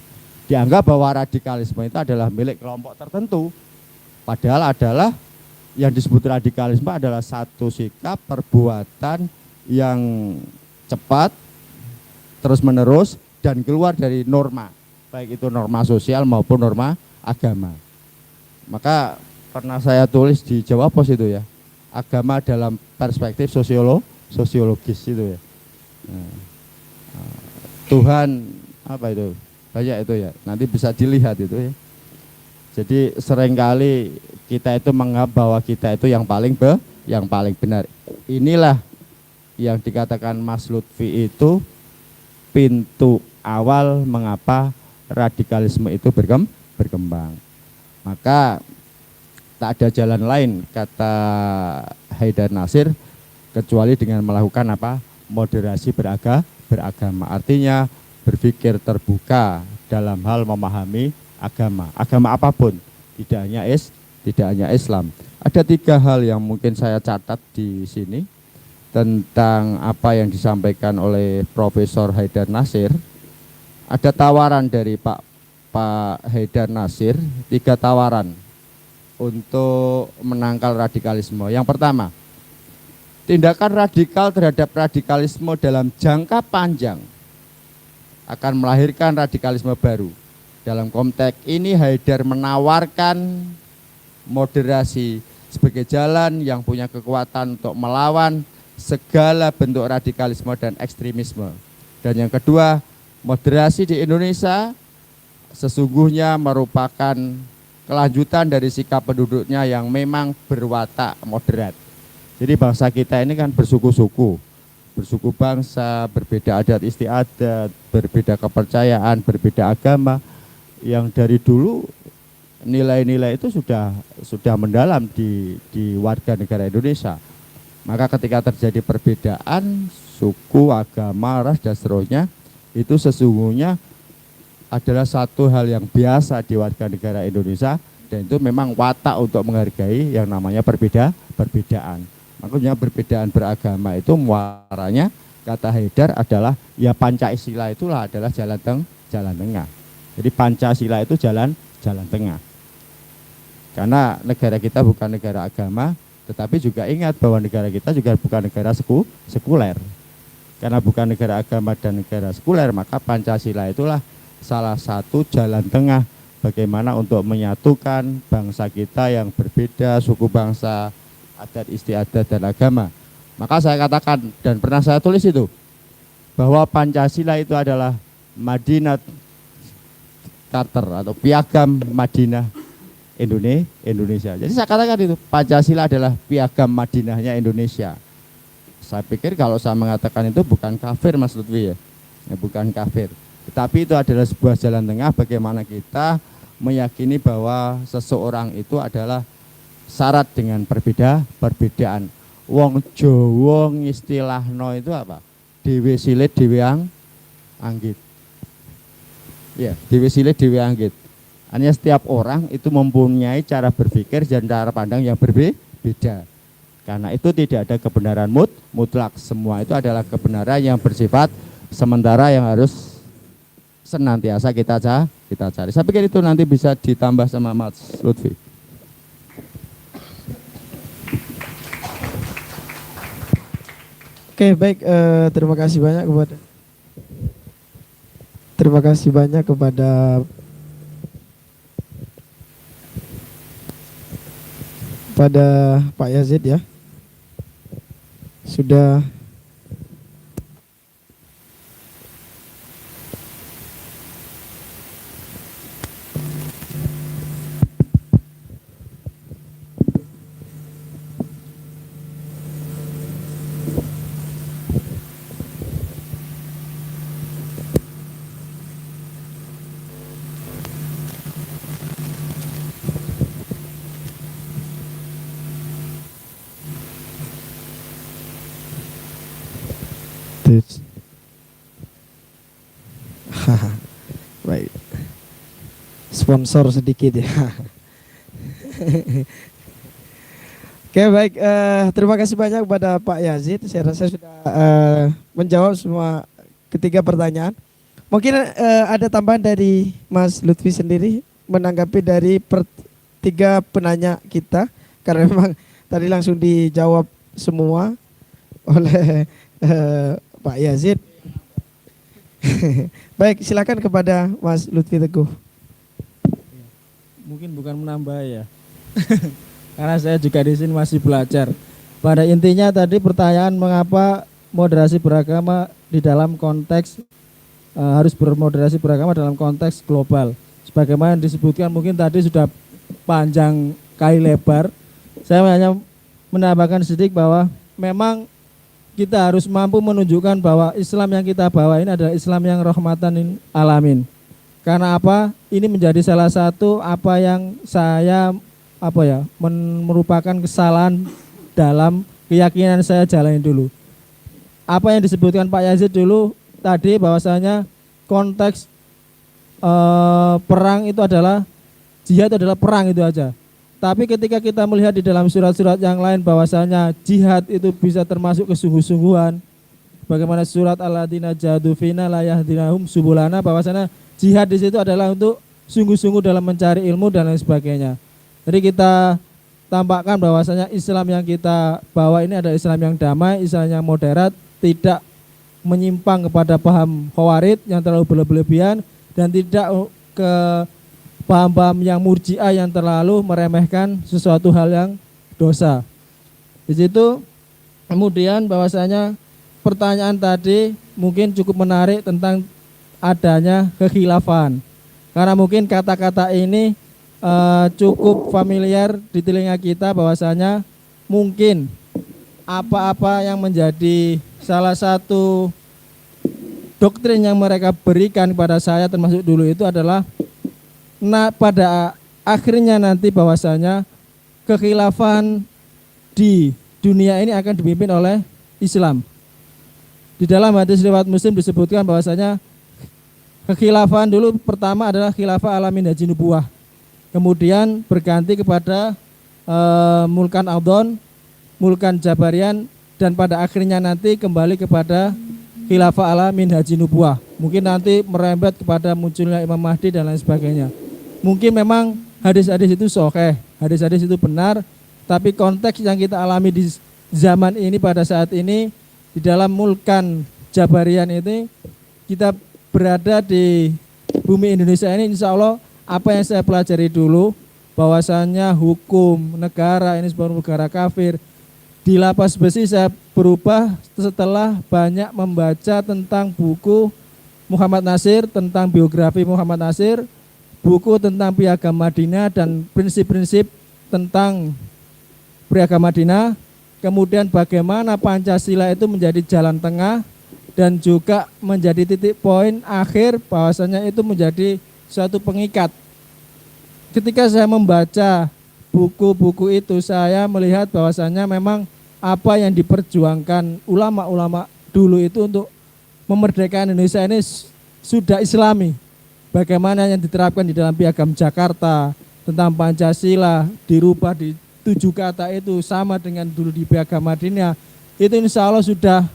Dianggap bahwa radikalisme itu adalah milik kelompok tertentu. Padahal adalah yang disebut radikalisme adalah satu sikap perbuatan yang cepat, terus menerus, dan keluar dari norma. Baik itu norma sosial maupun norma agama. Maka pernah saya tulis di Jawa Pos itu ya, agama dalam perspektif sosiologis itu ya. Tuhan apa itu? Banyak itu ya, nanti bisa dilihat itu ya. Jadi seringkali kita itu menganggap bahwa kita itu yang paling benar. Inilah yang dikatakan Mas Lutfi itu pintu awal mengapa radikalisme itu berkembang. Maka tak ada jalan lain kata Haidar Nasir kecuali dengan melakukan apa? Moderasi beragama. Artinya berpikir terbuka dalam hal memahami agama apapun, tidak hanya Islam. Ada 3 hal yang mungkin saya catat di sini tentang apa yang disampaikan oleh Profesor Haidar Nasir. Ada tawaran dari Pak Haidar Nasir, 3 tawaran untuk menangkal radikalisme. Yang pertama, tindakan radikal terhadap radikalisme dalam jangka panjang akan melahirkan radikalisme baru. Dalam konteks ini Haidar menawarkan moderasi sebagai jalan yang punya kekuatan untuk melawan segala bentuk radikalisme dan ekstremisme. Dan yang kedua, moderasi di Indonesia sesungguhnya merupakan kelanjutan dari sikap penduduknya yang memang berwatak moderat. Jadi bangsa kita ini kan bersuku-suku bangsa, berbeda adat istiadat, berbeda kepercayaan, berbeda agama, yang dari dulu nilai-nilai itu sudah mendalam di warga negara Indonesia. Maka ketika terjadi perbedaan suku, agama, ras dan seterusnya, itu sesungguhnya adalah satu hal yang biasa di warga negara Indonesia, dan itu memang watak untuk menghargai yang namanya perbedaan. Makanya perbedaan beragama itu muaranya, kata Haidar, adalah ya Pancasila itulah adalah jalan tengah. Jadi Pancasila itu jalan tengah. Karena negara kita bukan negara agama, tetapi juga ingat bahwa negara kita juga bukan negara sekuler. Karena bukan negara agama dan negara sekuler, maka Pancasila itulah salah satu jalan tengah bagaimana untuk menyatukan bangsa kita yang berbeda, suku bangsa, adat istiadat dan agama. Maka saya katakan dan pernah saya tulis itu, bahwa Pancasila itu adalah Madinah Charter atau piagam Madinah Indonesia. Jadi saya katakan itu, Pancasila adalah piagam Madinahnya Indonesia. Saya pikir kalau saya mengatakan itu bukan kafir, Mas Lutfi, ya bukan kafir. Tetapi itu adalah sebuah jalan tengah bagaimana kita meyakini bahwa seseorang itu adalah syarat dengan perbedaan. Wong Jawa ngistilahno itu apa? Dhewe silit dhewe anggit. Ya, dhewe silit dhewe anggit. Hanya setiap orang itu mempunyai cara berpikir dan cara pandang yang berbeda. Karena itu tidak ada kebenaran mutlak. Semua itu adalah kebenaran yang bersifat sementara yang harus senantiasa kita cari. Saya pikir itu nanti bisa ditambah sama Mas Lutfi. Oke, baik, terima kasih banyak kepada Pak Yazid, ya, sudah baik, sponsor sedikit, ya. Oke, baik, terima kasih banyak kepada Pak Yazid. Saya rasa sudah menjawab semua ketiga pertanyaan. Mungkin ada tambahan dari Mas Lutfi sendiri menanggapi dari tiga penanya kita, karena memang tadi langsung dijawab semua oleh Pak Yazid. Baik, silakan kepada Mas Lutfi Teguh. Mungkin bukan menambah, ya. Karena saya juga di sini masih belajar. Pada intinya tadi pertanyaan mengapa moderasi beragama di dalam konteks harus bermoderasi beragama dalam konteks global. Sebagaimana disebutkan mungkin tadi sudah panjang kali lebar. Saya hanya menambahkan sedikit bahwa memang kita harus mampu menunjukkan bahwa Islam yang kita bawa ini adalah Islam yang rahmatan lil alamin. Karena apa? Ini menjadi salah satu apa yang saya merupakan kesalahan dalam keyakinan saya jalani dulu. Apa yang disebutkan Pak Yazid dulu tadi bahwasanya konteks perang itu adalah jihad adalah perang itu aja. Tapi ketika kita melihat di dalam surat-surat yang lain bahwasanya jihad itu bisa termasuk kesungguh-sungguhan. Bagaimana surat Alladzina jahadu fina la yahdinahum subulana, bahwasanya jihad di situ adalah untuk sungguh-sungguh dalam mencari ilmu dan lain sebagainya. Jadi kita tampakkan bahwasanya Islam yang kita bawa ini adalah Islam yang damai, Islam yang moderat, tidak menyimpang kepada paham Khawarij yang terlalu berlebihan dan tidak ke paham-paham yang murji'ah yang terlalu meremehkan sesuatu hal yang dosa. Di situ kemudian bahwasanya pertanyaan tadi mungkin cukup menarik tentang adanya kekhilafan. Karena mungkin kata-kata ini cukup familiar di telinga kita bahwasanya mungkin apa-apa yang menjadi salah satu doktrin yang mereka berikan kepada saya termasuk dulu itu adalah pada akhirnya nanti bahwasanya kekhilafan di dunia ini akan dipimpin oleh Islam. Di dalam hadis riwayat Muslim disebutkan bahwasanya kekhilafan dulu pertama adalah khilafah ala minhaji nubuwah. Kemudian berganti kepada mulkan Adon, mulkan Jabarian, dan pada akhirnya nanti kembali kepada khilafah ala minhaji nubuwah. Mungkin nanti merembet kepada munculnya Imam Mahdi dan lain sebagainya. Mungkin memang hadis-hadis itu sahih, hadis-hadis itu benar, tapi konteks yang kita alami di zaman ini pada saat ini di dalam mulkan Jabarian ini kita berada di bumi Indonesia ini, insya Allah apa yang saya pelajari dulu bahwasannya hukum negara ini sebuah negara kafir di lapas besi, saya berubah setelah banyak membaca tentang buku Muhammad Nasir, tentang biografi Muhammad Nasir, buku tentang Piagam Madinah dan prinsip-prinsip tentang Piagam Madinah. Kemudian bagaimana Pancasila itu menjadi jalan tengah dan juga menjadi titik poin akhir bahwasanya itu menjadi suatu pengikat. Ketika saya membaca buku-buku itu saya melihat bahwasanya memang apa yang diperjuangkan ulama-ulama dulu itu untuk memerdekakan Indonesia ini sudah Islami. Bagaimana yang diterapkan di dalam Piagam Jakarta tentang Pancasila dirubah di 7 kata itu sama dengan dulu di Piagam Madinah, itu insya Allah sudah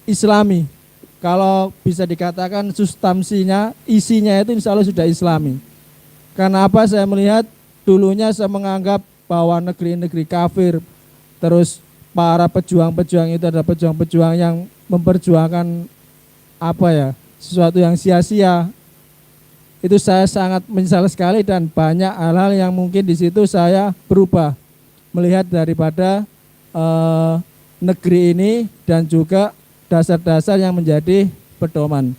Islami. Kalau bisa dikatakan substansinya, isinya itu insya Allah sudah Islami. Karena apa? Saya melihat dulunya saya menganggap bahwa negeri-negeri kafir, terus para pejuang-pejuang itu adalah pejuang-pejuang yang memperjuangkan sesuatu yang sia-sia. Itu saya sangat menyesal sekali dan banyak hal-hal yang mungkin di situ saya berubah melihat daripada negeri ini dan juga dasar-dasar yang menjadi pedoman.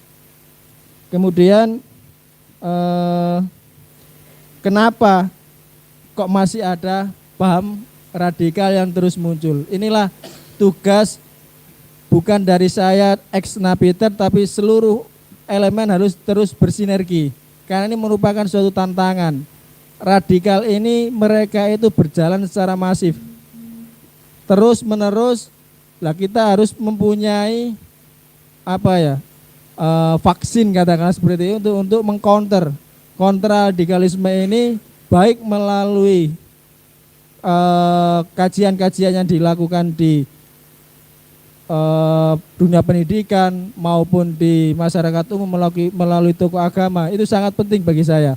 Kemudian kenapa kok masih ada paham radikal yang terus muncul? Inilah tugas bukan dari saya ex napiter, tapi seluruh elemen harus terus bersinergi. Karena ini merupakan suatu tantangan. Radikal ini mereka itu berjalan secara masif. Terus menerus, kita harus mempunyai vaksin katakanlah seperti itu untuk mengcounter radikalisme ini, baik melalui kajian-kajian yang dilakukan di dunia pendidikan maupun di masyarakat umum melalui tokoh agama. Itu sangat penting bagi saya,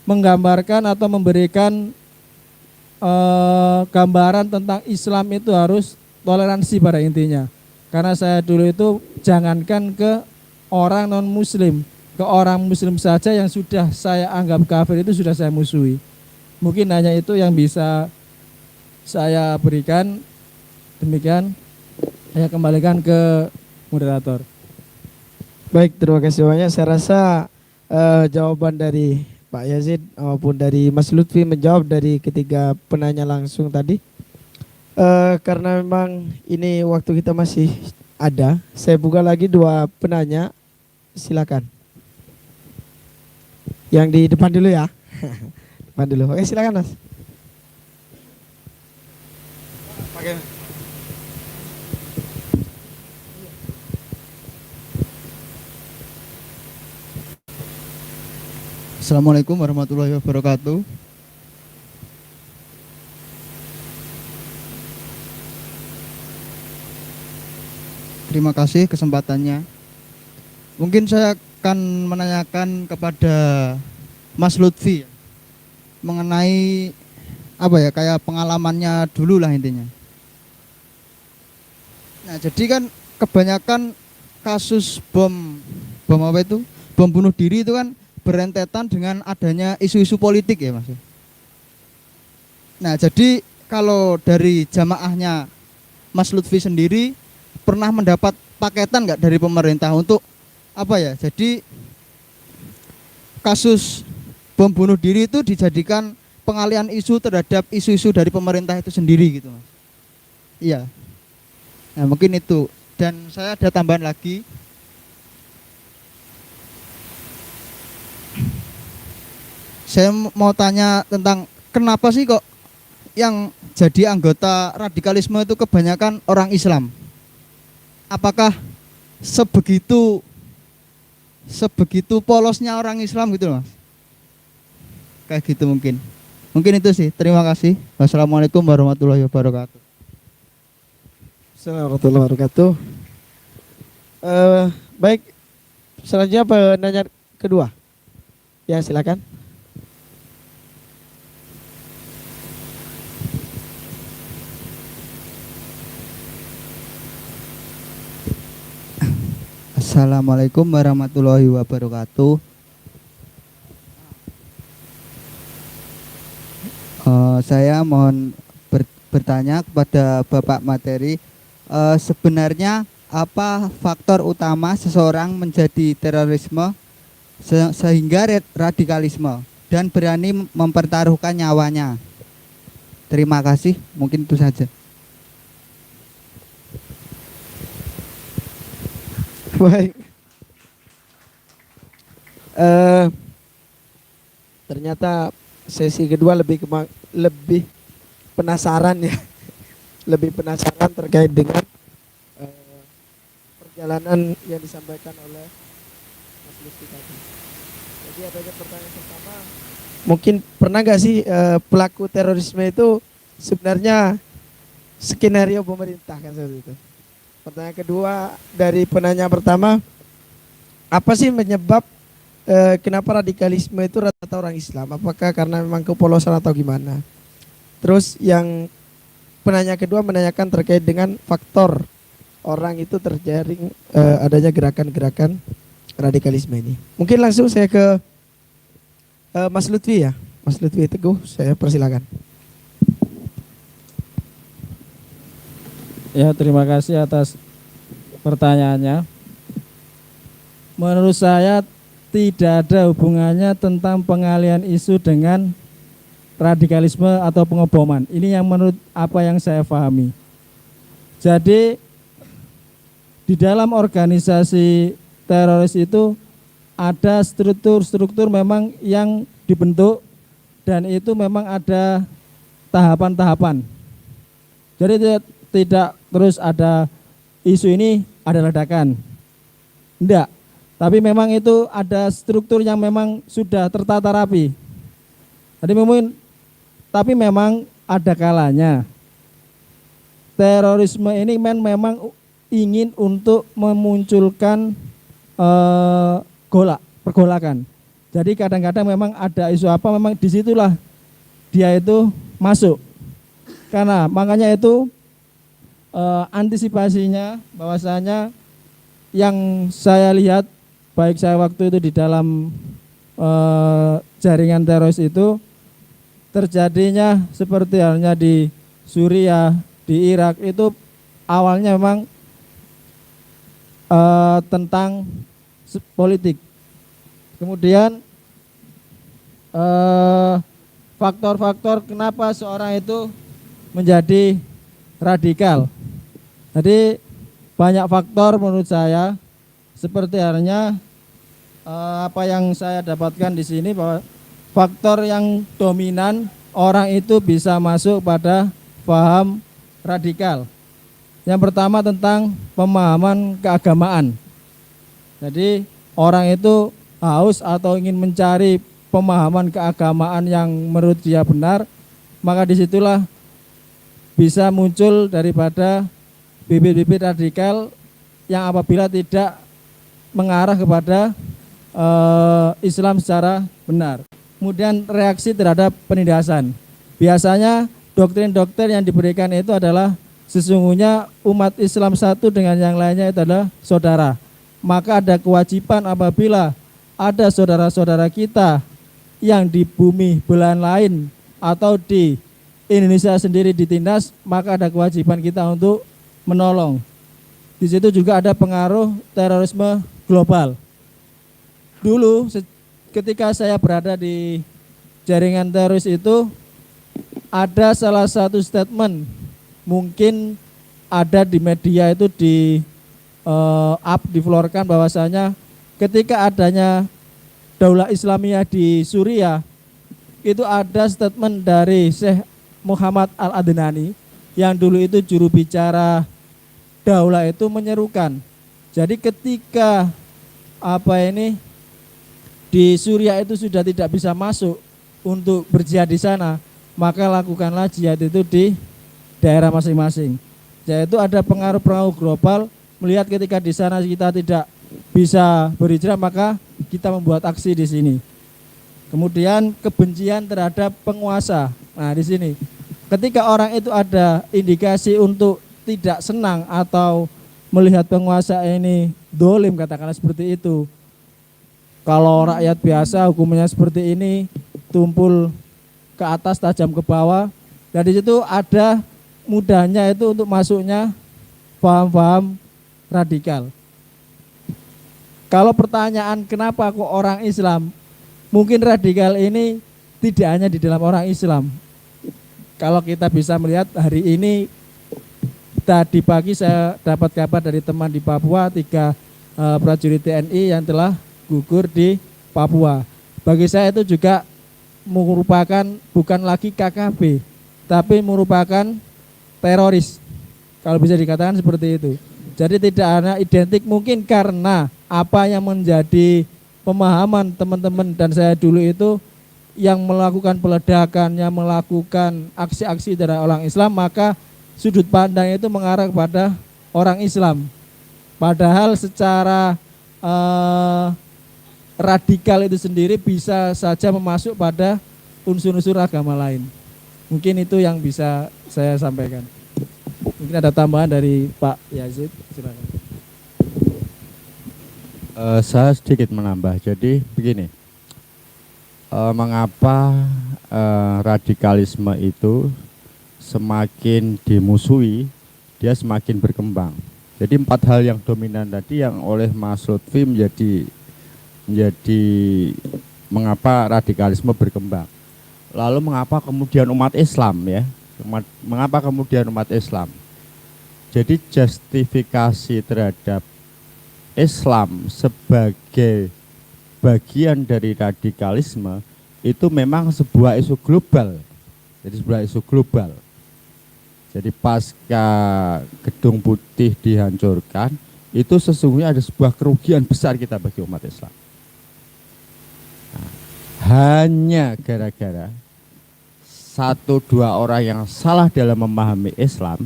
menggambarkan atau memberikan gambaran tentang Islam itu harus toleransi pada intinya. Karena saya dulu itu jangankan ke orang non muslim, ke orang muslim saja yang sudah saya anggap kafir itu sudah saya musuhi. Mungkin hanya itu yang bisa saya berikan. Demikian. Saya kembalikan ke moderator. Baik, terima kasih banyak. Saya rasa jawaban dari Pak Yazid maupun dari Mas Lutfi menjawab dari ketiga penanya langsung tadi. Karena memang ini waktu kita masih ada, saya buka lagi 2 penanya. Silakan. Yang di depan dulu ya. Depan dulu. Oke, silakan Mas. Pakai. Assalamualaikum warahmatullahi wabarakatuh. Terima kasih kesempatannya. Mungkin saya akan menanyakan kepada Mas Lutfi mengenai apa ya, kayak pengalamannya dulu lah intinya. Nah, jadi kan kebanyakan kasus bom apa itu? Bom bunuh diri itu kan berentetan dengan adanya isu-isu politik ya, Mas. Nah, jadi kalau dari jamaahnya Mas Lutfi sendiri pernah mendapat paketan nggak dari pemerintah untuk apa ya? Jadi kasus bom bunuh diri itu dijadikan pengalihan isu terhadap isu-isu dari pemerintah itu sendiri gitu, Mas. Iya. Nah, mungkin itu. Dan saya ada tambahan lagi. Saya mau tanya tentang kenapa sih kok yang jadi anggota radikalisme itu kebanyakan orang Islam? Apakah sebegitu polosnya orang Islam gitu, Mas? Kayak gitu mungkin. Mungkin itu sih. Terima kasih. Wassalamualaikum warahmatullahi wabarakatuh. Assalamualaikum warahmatullahi wabarakatuh. Baik, selanjutnya penanya kedua. Ya, silakan. Assalamualaikum warahmatullahi wabarakatuh. Saya mohon bertanya kepada Bapak materi, sebenarnya apa faktor utama seseorang menjadi terorisme sehingga radikalisme dan berani mempertaruhkan nyawanya? Terima kasih, mungkin itu saja. Baik. Ternyata sesi kedua lebih penasaran ya, lebih penasaran terkait dengan perjalanan yang disampaikan oleh Mas Lutfi tadi. Jadi ada pertanyaan pertama, mungkin pernah nggak sih pelaku terorisme itu sebenarnya skenario pemerintah kan seperti itu. Pertanyaan kedua dari penanya pertama, apa sih menyebab kenapa radikalisme itu rata-rata orang Islam? Apakah karena memang kepolosan atau gimana? Terus yang penanya kedua menanyakan terkait dengan faktor orang itu terjaring adanya gerakan-gerakan radikalisme ini. Mungkin langsung saya ke Mas Lutfi ya. Mas Lutfi Teguh, saya persilakan. Ya, terima kasih atas pertanyaannya. Menurut saya tidak ada hubungannya tentang pengalihan isu dengan radikalisme atau pengeboman. Ini yang menurut apa yang saya pahami. Jadi di dalam organisasi teroris itu ada struktur-struktur memang yang dibentuk dan itu memang ada tahapan-tahapan. Jadi tidak terus ada isu ini ada ledakan. Enggak. Tapi memang itu ada struktur yang memang sudah tertata rapi. Tapi memang ada kalanya terorisme ini memang ingin untuk memunculkan pergolakan. Jadi kadang-kadang memang ada isu apa, memang disitulah dia itu masuk. Karena makanya itu antisipasinya bahwasanya yang saya lihat baik saya waktu itu di dalam jaringan teroris itu terjadinya seperti halnya di Suriah, di Irak itu awalnya memang tentang politik. Kemudian faktor-faktor kenapa seorang itu menjadi radikal. Jadi banyak faktor menurut saya, seperti halnya apa yang saya dapatkan di sini bahwa faktor yang dominan orang itu bisa masuk pada paham radikal. Yang pertama tentang pemahaman keagamaan. Jadi orang itu haus atau ingin mencari pemahaman keagamaan yang menurut dia benar, maka disitulah bisa muncul daripada bibit-bibit radikal yang apabila tidak mengarah kepada Islam secara benar. Kemudian reaksi terhadap penindasan. Biasanya doktrin-doktrin yang diberikan itu adalah sesungguhnya umat Islam satu dengan yang lainnya itu adalah saudara. Maka ada kewajiban apabila ada saudara-saudara kita yang di bumi belahan lain atau di Indonesia sendiri ditindas, maka ada kewajiban kita untuk menolong. Di situ juga ada pengaruh terorisme global. Dulu ketika saya berada di jaringan teroris itu, ada salah satu statement, mungkin ada di media itu diflorkan bahwasanya ketika adanya Daulah Islamiyah di Suriah, itu ada statement dari Syekh Muhammad Al-Adnani yang dulu itu juru bicara Daulah itu menyerukan. Jadi ketika di Suriah itu sudah tidak bisa masuk untuk berjihad di sana, maka lakukanlah jihad itu di daerah masing-masing. Yaitu ada pengaruh-pengaruh global, melihat ketika di sana kita tidak bisa berhijrah, maka kita membuat aksi di sini. Kemudian kebencian terhadap penguasa. Nah, di sini ketika orang itu ada indikasi untuk tidak senang atau melihat penguasa ini dolim, katakanlah seperti itu. Kalau rakyat biasa hukumnya seperti ini, tumpul ke atas tajam ke bawah. Dan di situ ada mudahnya itu untuk masuknya paham-paham radikal. Kalau pertanyaan kenapa kok orang Islam, mungkin radikal ini tidak hanya di dalam orang Islam. Kalau kita bisa melihat hari ini, tadi pagi saya dapat kabar dari teman di Papua, 3 prajurit TNI yang telah gugur di Papua. Bagi saya itu juga merupakan bukan lagi KKB, tapi merupakan teroris, kalau bisa dikatakan seperti itu. Jadi tidak hanya identik, mungkin karena apa yang menjadi pemahaman teman-teman dan saya dulu itu yang melakukan peledakan, yang melakukan aksi-aksi dari orang Islam, maka sudut pandang itu mengarah kepada orang Islam. Padahal secara radikal itu sendiri bisa saja memasuk pada unsur-unsur agama lain. Mungkin itu yang bisa saya sampaikan. Mungkin ada tambahan dari Pak Yazid, silakan. Saya sedikit menambah. Jadi begini, mengapa radikalisme itu semakin dimusuhi, dia semakin berkembang. Jadi 4 hal yang dominan tadi yang oleh Mas Lutfi menjadi mengapa radikalisme berkembang. Lalu mengapa kemudian umat Islam ya? Mengapa kemudian umat Islam? Jadi justifikasi terhadap Islam sebagai bagian dari radikalisme itu memang sebuah isu global. Jadi sebuah isu global. Jadi pasca Gedung Putih dihancurkan, itu sesungguhnya ada sebuah kerugian besar kita bagi umat Islam. Hanya gara-gara 1-2 orang yang salah dalam memahami Islam,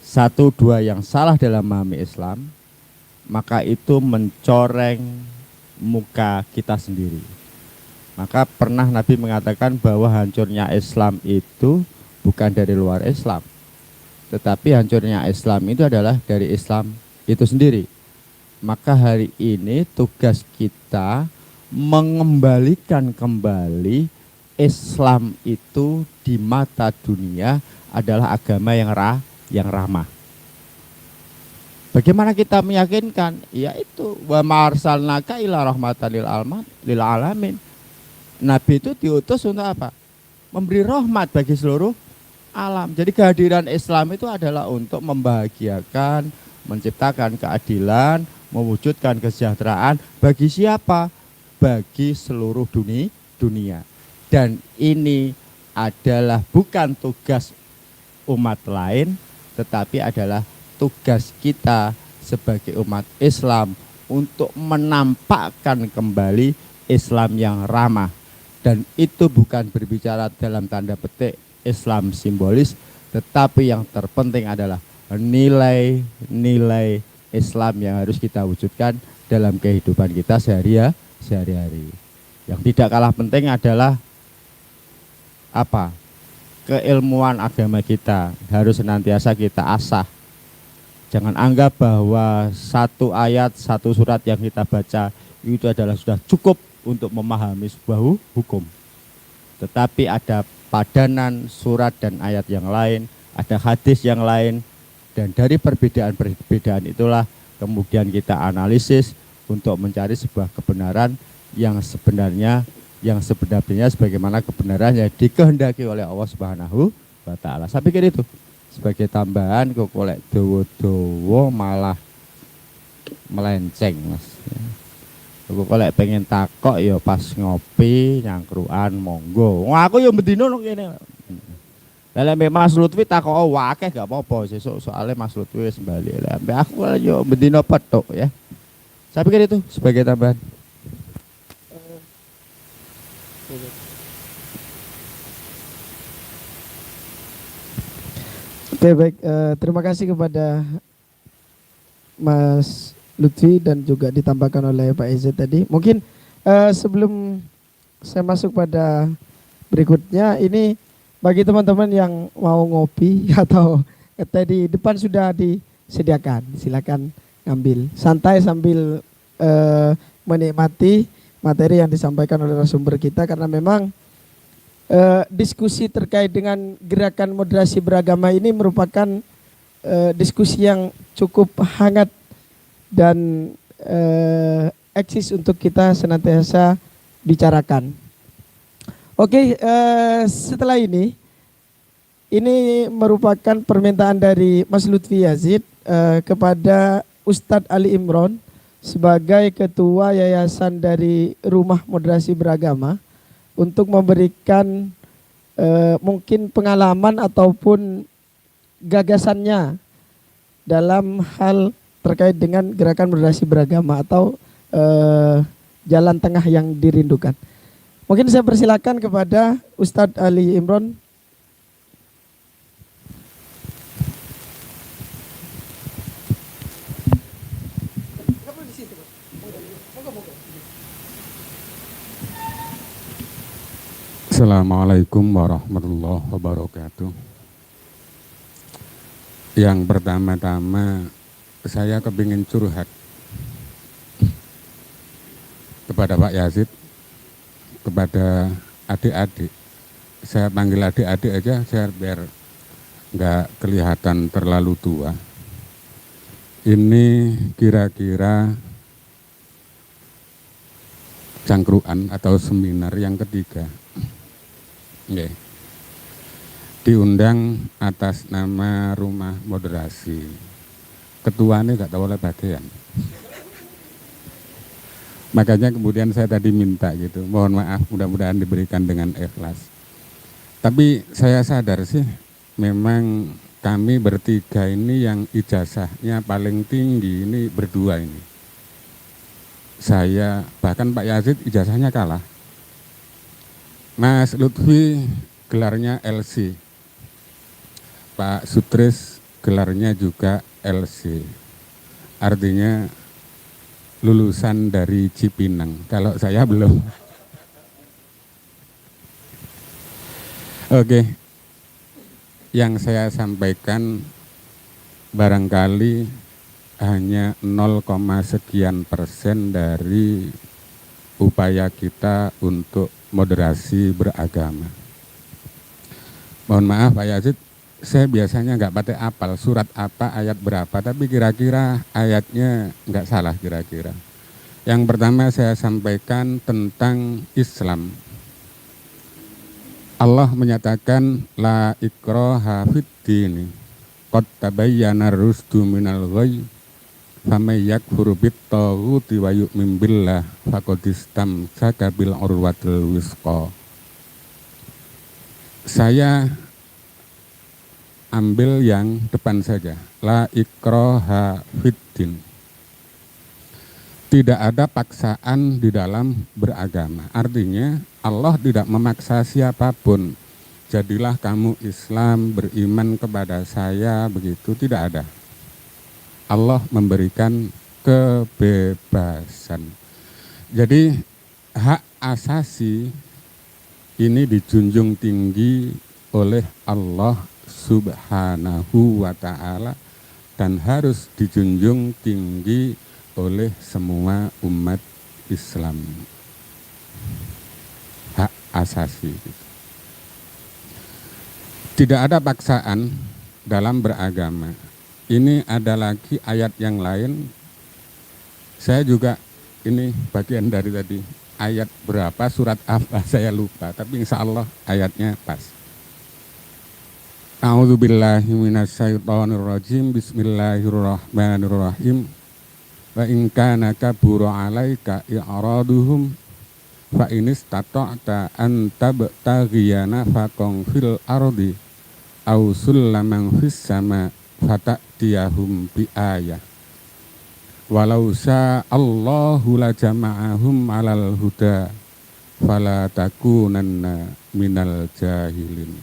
1-2 yang salah dalam memahami Islam, maka itu mencoreng muka kita sendiri. Maka pernah Nabi mengatakan bahwa hancurnya Islam itu bukan dari luar Islam, tetapi hancurnya Islam itu adalah dari Islam itu sendiri. Maka hari ini tugas kita mengembalikan kembali Islam itu di mata dunia adalah agama yang ramah. Bagaimana kita meyakinkan? Yaitu wa ma arsalnaka illa rahmatan lil alamin. Nabi itu diutus untuk apa? Memberi rahmat bagi seluruh alam. Jadi kehadiran Islam itu adalah untuk membahagiakan, menciptakan keadilan, mewujudkan kesejahteraan bagi siapa? Bagi seluruh dunia. Dan ini adalah bukan tugas umat lain, tetapi adalah tugas kita sebagai umat Islam untuk menampakkan kembali Islam yang ramah. Dan itu bukan berbicara dalam tanda petik Islam simbolis, tetapi yang terpenting adalah nilai-nilai Islam yang harus kita wujudkan dalam kehidupan kita sehari-hari. Yang tidak kalah penting adalah apa? Keilmuan agama kita harus senantiasa kita asah. Jangan anggap bahwa satu ayat, satu surat yang kita baca itu adalah sudah cukup untuk memahami sebuah hukum. Tetapi ada padanan surat dan ayat yang lain, ada hadis yang lain, dan dari perbedaan-perbedaan itulah kemudian kita analisis untuk mencari sebuah kebenaran yang sebenarnya sebagaimana kebenaran yang dikehendaki oleh Allah Subhanahu wa taala. Saya pikir itu sebagai tambahan, kok kolek dowo-dowo malah melenceng, Mas. Aku kolek pengen takok ya pas ngopi nyangkruan monggo. Wah aku ya bendino nang kene. Lah mek Mas Lutfi takok akeh gak apa-apa sesuk soalnya Mas Lutfi wis bali. Lah aku yo bendino petuk ya. Saya pikir itu sebagai tambahan. Oke baik, terima kasih kepada Mas Lutfi dan juga ditambahkan oleh Pak Eze tadi. Mungkin sebelum saya masuk pada berikutnya, ini bagi teman-teman yang mau ngopi atau teh di depan sudah disediakan, silakan ngambil santai sambil menikmati materi yang disampaikan oleh narasumber kita, karena memang diskusi terkait dengan gerakan moderasi beragama ini merupakan diskusi yang cukup hangat dan eksis untuk kita senantiasa bicarakan. Oke, setelah ini merupakan permintaan dari Mas Lutfi Yazid kepada Ustadz Ali Imron sebagai ketua yayasan dari Rumah Moderasi Beragama untuk memberikan mungkin pengalaman ataupun gagasannya dalam hal terkait dengan gerakan moderasi beragama atau jalan tengah yang dirindukan. Mungkin saya persilakan kepada Ustadz Ali Imron. Assalamualaikum warahmatullahi wabarakatuh. Yang pertama-tama saya kepingin curhat kepada Pak Yazid, kepada adik-adik. Saya panggil adik-adik aja, saya biar nggak kelihatan terlalu tua. Ini kira-kira cangkruan atau seminar yang ketiga. Oke. Diundang atas nama Rumah Moderasi. Ketuanya nggak tahu oleh bagian. Makanya kemudian saya tadi minta gitu, mohon maaf, mudah-mudahan diberikan dengan ikhlas. Tapi saya sadar sih, memang kami bertiga ini yang ijazahnya paling tinggi ini berdua ini. Saya, bahkan Pak Yazid ijazahnya kalah. Mas Lutfi gelarnya LC, Pak Sutris gelarnya juga LC, artinya lulusan dari Cipinang. Kalau saya belum. Oke, yang saya sampaikan barangkali hanya 0, sekian persen dari upaya kita untuk moderasi beragama. Mohon maaf Pak Yazid, saya biasanya nggak pakai apal surat apa, ayat berapa, tapi kira-kira ayatnya nggak salah kira-kira. Yang pertama saya sampaikan tentang Islam. Allah menyatakan la ikraha fid din, qad tabayyana rusdu minal ghayy, faman yakfur bit-taghuti wa yu'min billah faqad istamsaka bil urwatil wisqa. Saya ambil yang depan saja, la ikraha fiddin. tidak ada paksaan di dalam beragama. Artinya Allah tidak memaksa siapapun. Jadilah kamu Islam, beriman kepada saya, begitu tidak ada. Allah memberikan kebebasan. Jadi hak asasi ini dijunjung tinggi oleh Allah Subhanahu wa ta'ala dan harus dijunjung tinggi oleh semua umat Islam. Hak asasi. Tidak ada paksaan dalam beragama. Ini ada lagi ayat yang lain. Saya juga ini bagian dari tadi. Ayat berapa, surat apa saya lupa. Tapi insya Allah ayatnya pas. A'udzubillahi minasyaitonirrajim. Bismillahirrahmanirrahim. Wa in kana kabura 'alaika i'raduhum fa in istata'ta an tabtaghiya nafaqan fil ardi aw sullaman fis sama fata'tiyahum bi ayah walau sya'allahu la jama'ahum 'alal huda fala takunanna minal jahilin.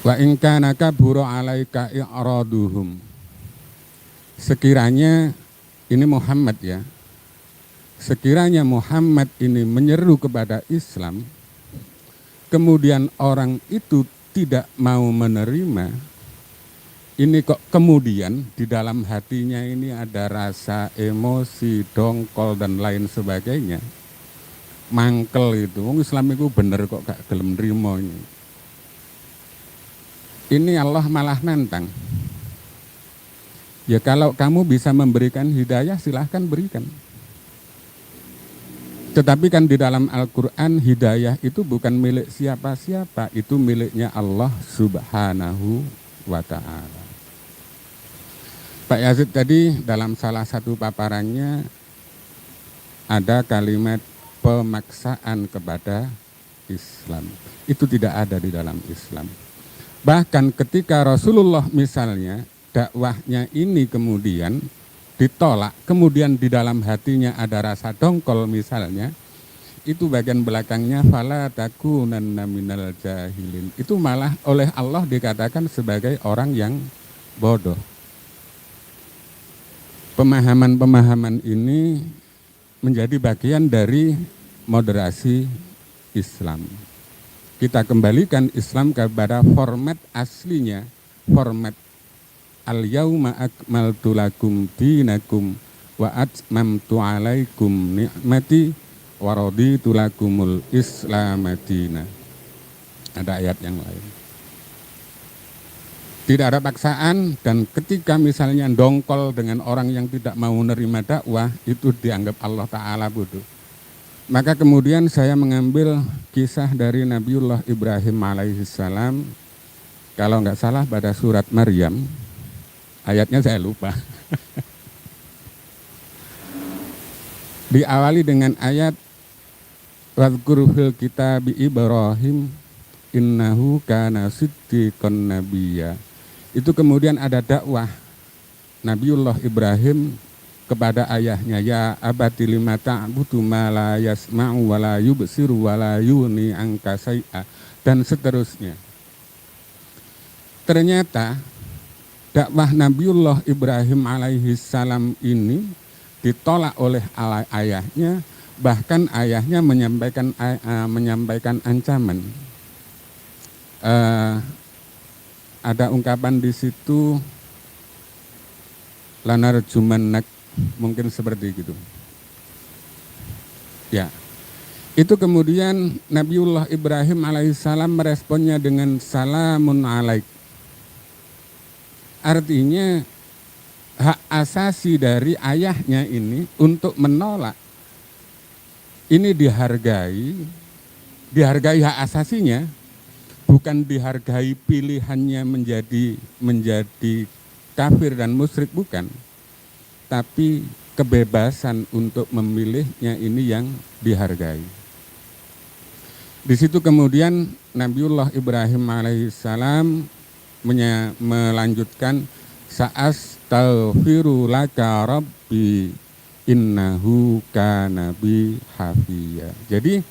Wa in kana kabura 'alaika i'raduhum, sekiranya ini Muhammad ya, sekiranya Muhammad ini menyeru kepada Islam, kemudian orang itu tidak mau menerima, ini kok kemudian di dalam hatinya ini ada rasa emosi, dongkol dan lain sebagainya, mangkel itu, wong Islam itu bener kok gak gelem nrimo ini. Ini Allah malah nantang. Ya kalau kamu bisa memberikan hidayah silahkan berikan. Tetapi kan di dalam Al-Quran hidayah itu bukan milik siapa-siapa. Itu miliknya Allah Subhanahu wa ta'ala. Pak Yazid tadi dalam salah satu paparannya ada kalimat pemaksaan kepada Islam. Itu tidak ada di dalam Islam. Bahkan ketika Rasulullah misalnya dakwahnya ini kemudian ditolak, kemudian di dalam hatinya ada rasa dongkol misalnya, itu bagian belakangnya fala takunanna minal jahilin. Itu malah oleh Allah dikatakan sebagai orang yang bodoh. Pemahaman-pemahaman ini menjadi bagian dari moderasi Islam. Kita kembalikan Islam kepada format aslinya, format al-yauma akmaltu lakum dinakum wa atmamtu alaikum ni'mati wa raditu lakumul Islam madina. Ada ayat yang lain. Tidak ada paksaan, dan ketika misalnya dongkol dengan orang yang tidak mau menerima dakwah, itu dianggap Allah Ta'ala bodoh. Maka kemudian saya mengambil kisah dari Nabiullah Ibrahim alaihissalam, kalau nggak salah pada surat Maryam, ayatnya saya lupa. Diawali dengan ayat wadhkur fil kitabi Ibrahim innahu kana siddiqan nabiyya. Itu kemudian ada dakwah Nabiullah Ibrahim kepada ayahnya, ya abati lima ta'budu ma la yasma'u wa la yubsiru wa la yuni anka syai'a, dan seterusnya. Ternyata dakwah Nabiullah Ibrahim alaihi salam ini ditolak oleh ayahnya, bahkan ayahnya menyampaikan ancaman. Ada ungkapan di situ lanarjumannak, mungkin seperti gitu. Ya. Itu kemudian Nabiullah Ibrahim alaihissalam meresponnya dengan salamun alaik. Artinya hak asasi dari ayahnya ini untuk menolak ini dihargai hak asasinya, bukan dihargai pilihannya menjadi kafir dan musyrik, bukan. Tapi kebebasan untuk memilihnya ini yang dihargai. Di situ kemudian Nabiullah Ibrahim alaihissalam melanjutkan Sa'astaghfiru laka rabbi innahu kana bi hafiya. Jadi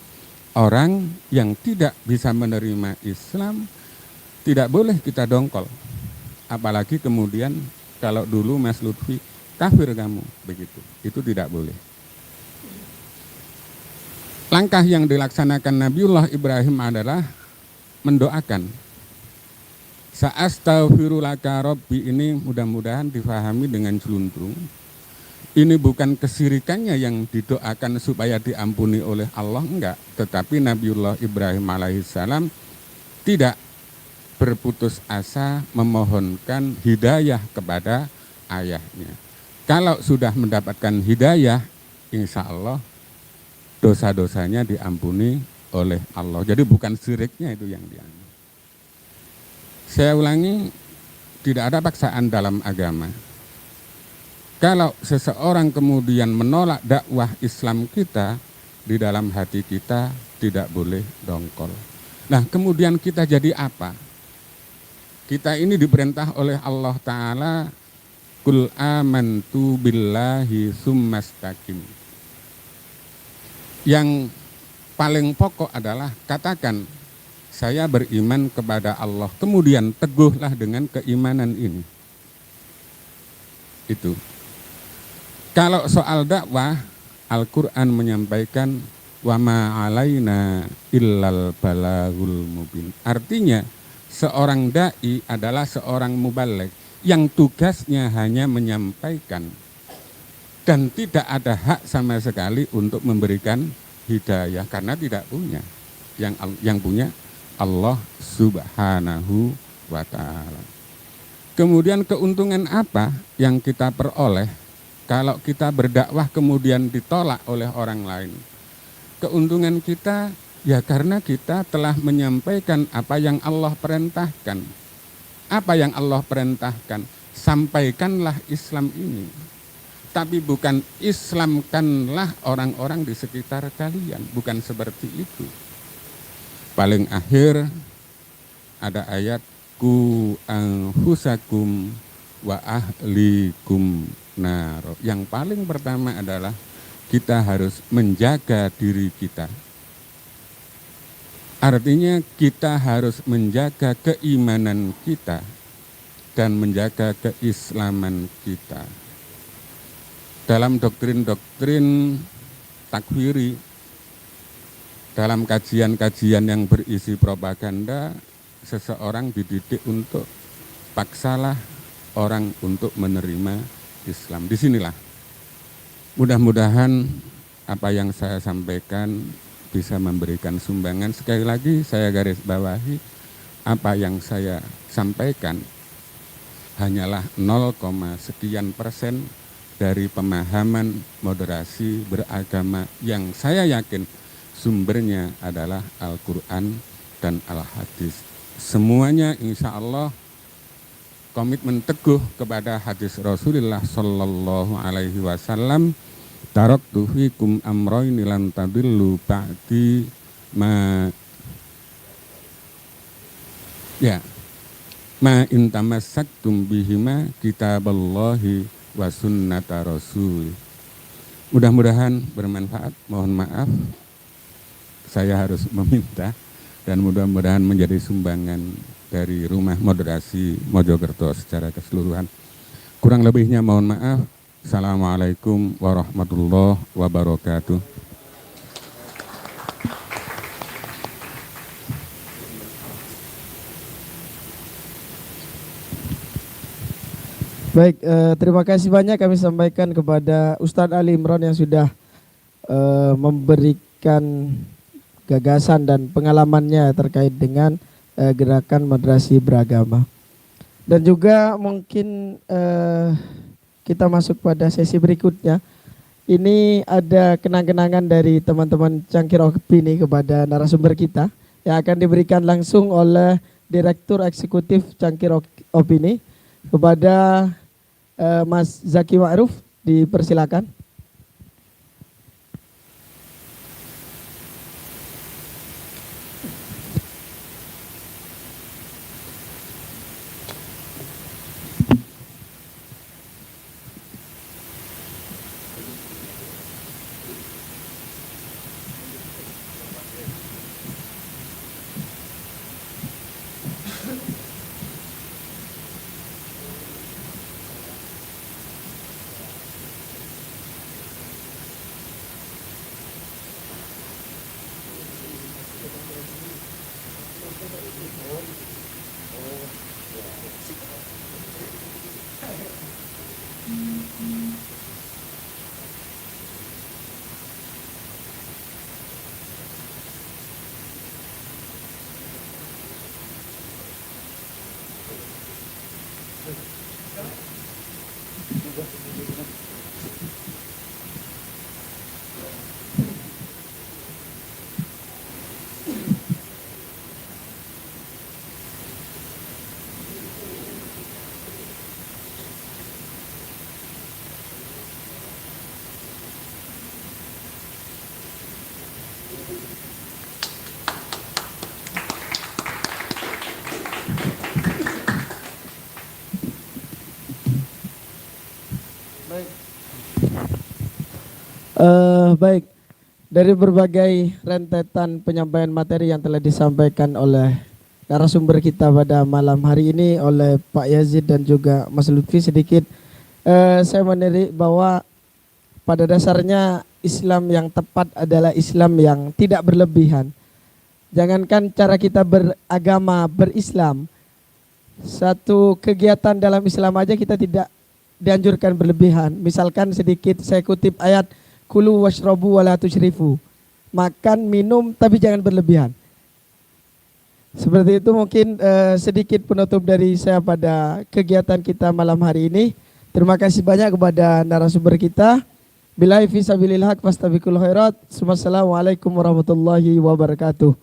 orang yang tidak bisa menerima Islam tidak boleh kita dongkol. Apalagi kemudian kalau dulu Mas Lutfi, kafir kamu, begitu. Itu tidak boleh. Langkah yang dilaksanakan Nabiullah Ibrahim adalah mendoakan. Sa'astaghfirulaka rabbi ini mudah-mudahan difahami dengan celuntung. Ini bukan kesirikannya yang didoakan supaya diampuni oleh Allah, enggak. Tetapi Nabiullah Ibrahim alaihissalam tidak berputus asa memohonkan hidayah kepada ayahnya. Kalau sudah mendapatkan hidayah, insya Allah dosa-dosanya diampuni oleh Allah. Jadi bukan syiriknya itu yang diampuni. Saya ulangi, tidak ada paksaan dalam agama. Kalau seseorang kemudian menolak dakwah Islam kita, di dalam hati kita tidak boleh dongkol. Nah, kemudian kita jadi apa? Kita ini diperintah oleh Allah Ta'ala, Qul amantu billahi summastaqim. Yang paling pokok adalah katakan, saya beriman kepada Allah, kemudian teguhlah dengan keimanan ini. Itu. Kalau soal dakwah, Al-Quran menyampaikan wa ma alaina illal balagul mubin. Artinya seorang dai adalah seorang mubaligh yang tugasnya hanya menyampaikan dan tidak ada hak sama sekali untuk memberikan hidayah karena tidak punya. Yang punya Allah Subhanahu wa ta'ala. Kemudian keuntungan apa yang kita peroleh kalau kita berdakwah kemudian ditolak oleh orang lain? Keuntungan kita ya karena kita telah menyampaikan apa yang Allah perintahkan. Apa yang Allah perintahkan? Sampaikanlah Islam ini. Tapi bukan Islamkanlah orang-orang di sekitar kalian. Bukan seperti itu. Paling akhir ada ayat ku anfusakum wa ahlikum nar. Yang paling pertama adalah kita harus menjaga diri kita. Artinya kita harus menjaga keimanan kita dan menjaga keislaman kita. Dalam doktrin-doktrin takfiri, dalam kajian-kajian yang berisi propaganda, seseorang dididik untuk paksalah orang untuk menerima Islam. Disinilah mudah-mudahan apa yang saya sampaikan bisa memberikan sumbangan. Sekali lagi saya garis bawahi, apa yang saya sampaikan hanyalah 0, sekian persen dari pemahaman moderasi beragama yang saya yakin sumbernya adalah Al-Quran dan Al-Hadis. Semuanya insya Allah komitmen teguh kepada hadis Rasulullah Sallallahu Alaihi Wasallam. Taraktu fikum amroini lan tadillu ba'di ma intamassaktum bihima kitaballahi wa sunnata rasul. Mudah-mudahan bermanfaat. Mohon maaf saya harus meminta dan mudah-mudahan menjadi sumbangan dari Rumah Moderasi Mojokerto secara keseluruhan. Kurang lebihnya mohon maaf. Assalamualaikum warahmatullahi wabarakatuh. Baik, terima kasih banyak kami sampaikan kepada Ustadz Ali Imron yang sudah memberikan gagasan dan pengalamannya terkait dengan gerakan moderasi beragama. Dan juga mungkin kita masuk pada sesi berikutnya. Ini ada kenang-kenangan dari teman-teman Cangkir Opini kepada narasumber kita yang akan diberikan langsung oleh Direktur Eksekutif Cangkir Opini kepada Mas Zaki Ma'ruf. Dipersilakan. Baik, dari berbagai rentetan penyampaian materi yang telah disampaikan oleh narasumber kita pada malam hari ini oleh Pak Yazid dan juga Mas Lutfi, sedikit saya menirik bahwa pada dasarnya Islam yang tepat adalah Islam yang tidak berlebihan. Jangankan cara kita beragama, berislam, satu kegiatan dalam Islam aja kita tidak dianjurkan berlebihan. Misalkan sedikit saya kutip ayat kulu washrabu wala tusyrifu. Makan, minum tapi jangan berlebihan. Seperti itu mungkin sedikit penutup dari saya pada kegiatan kita malam hari ini. Terima kasih banyak kepada narasumber kita. Billahi fi sabilillah haq fastabiqul khairat. Wassalamualaikum warahmatullahi wabarakatuh.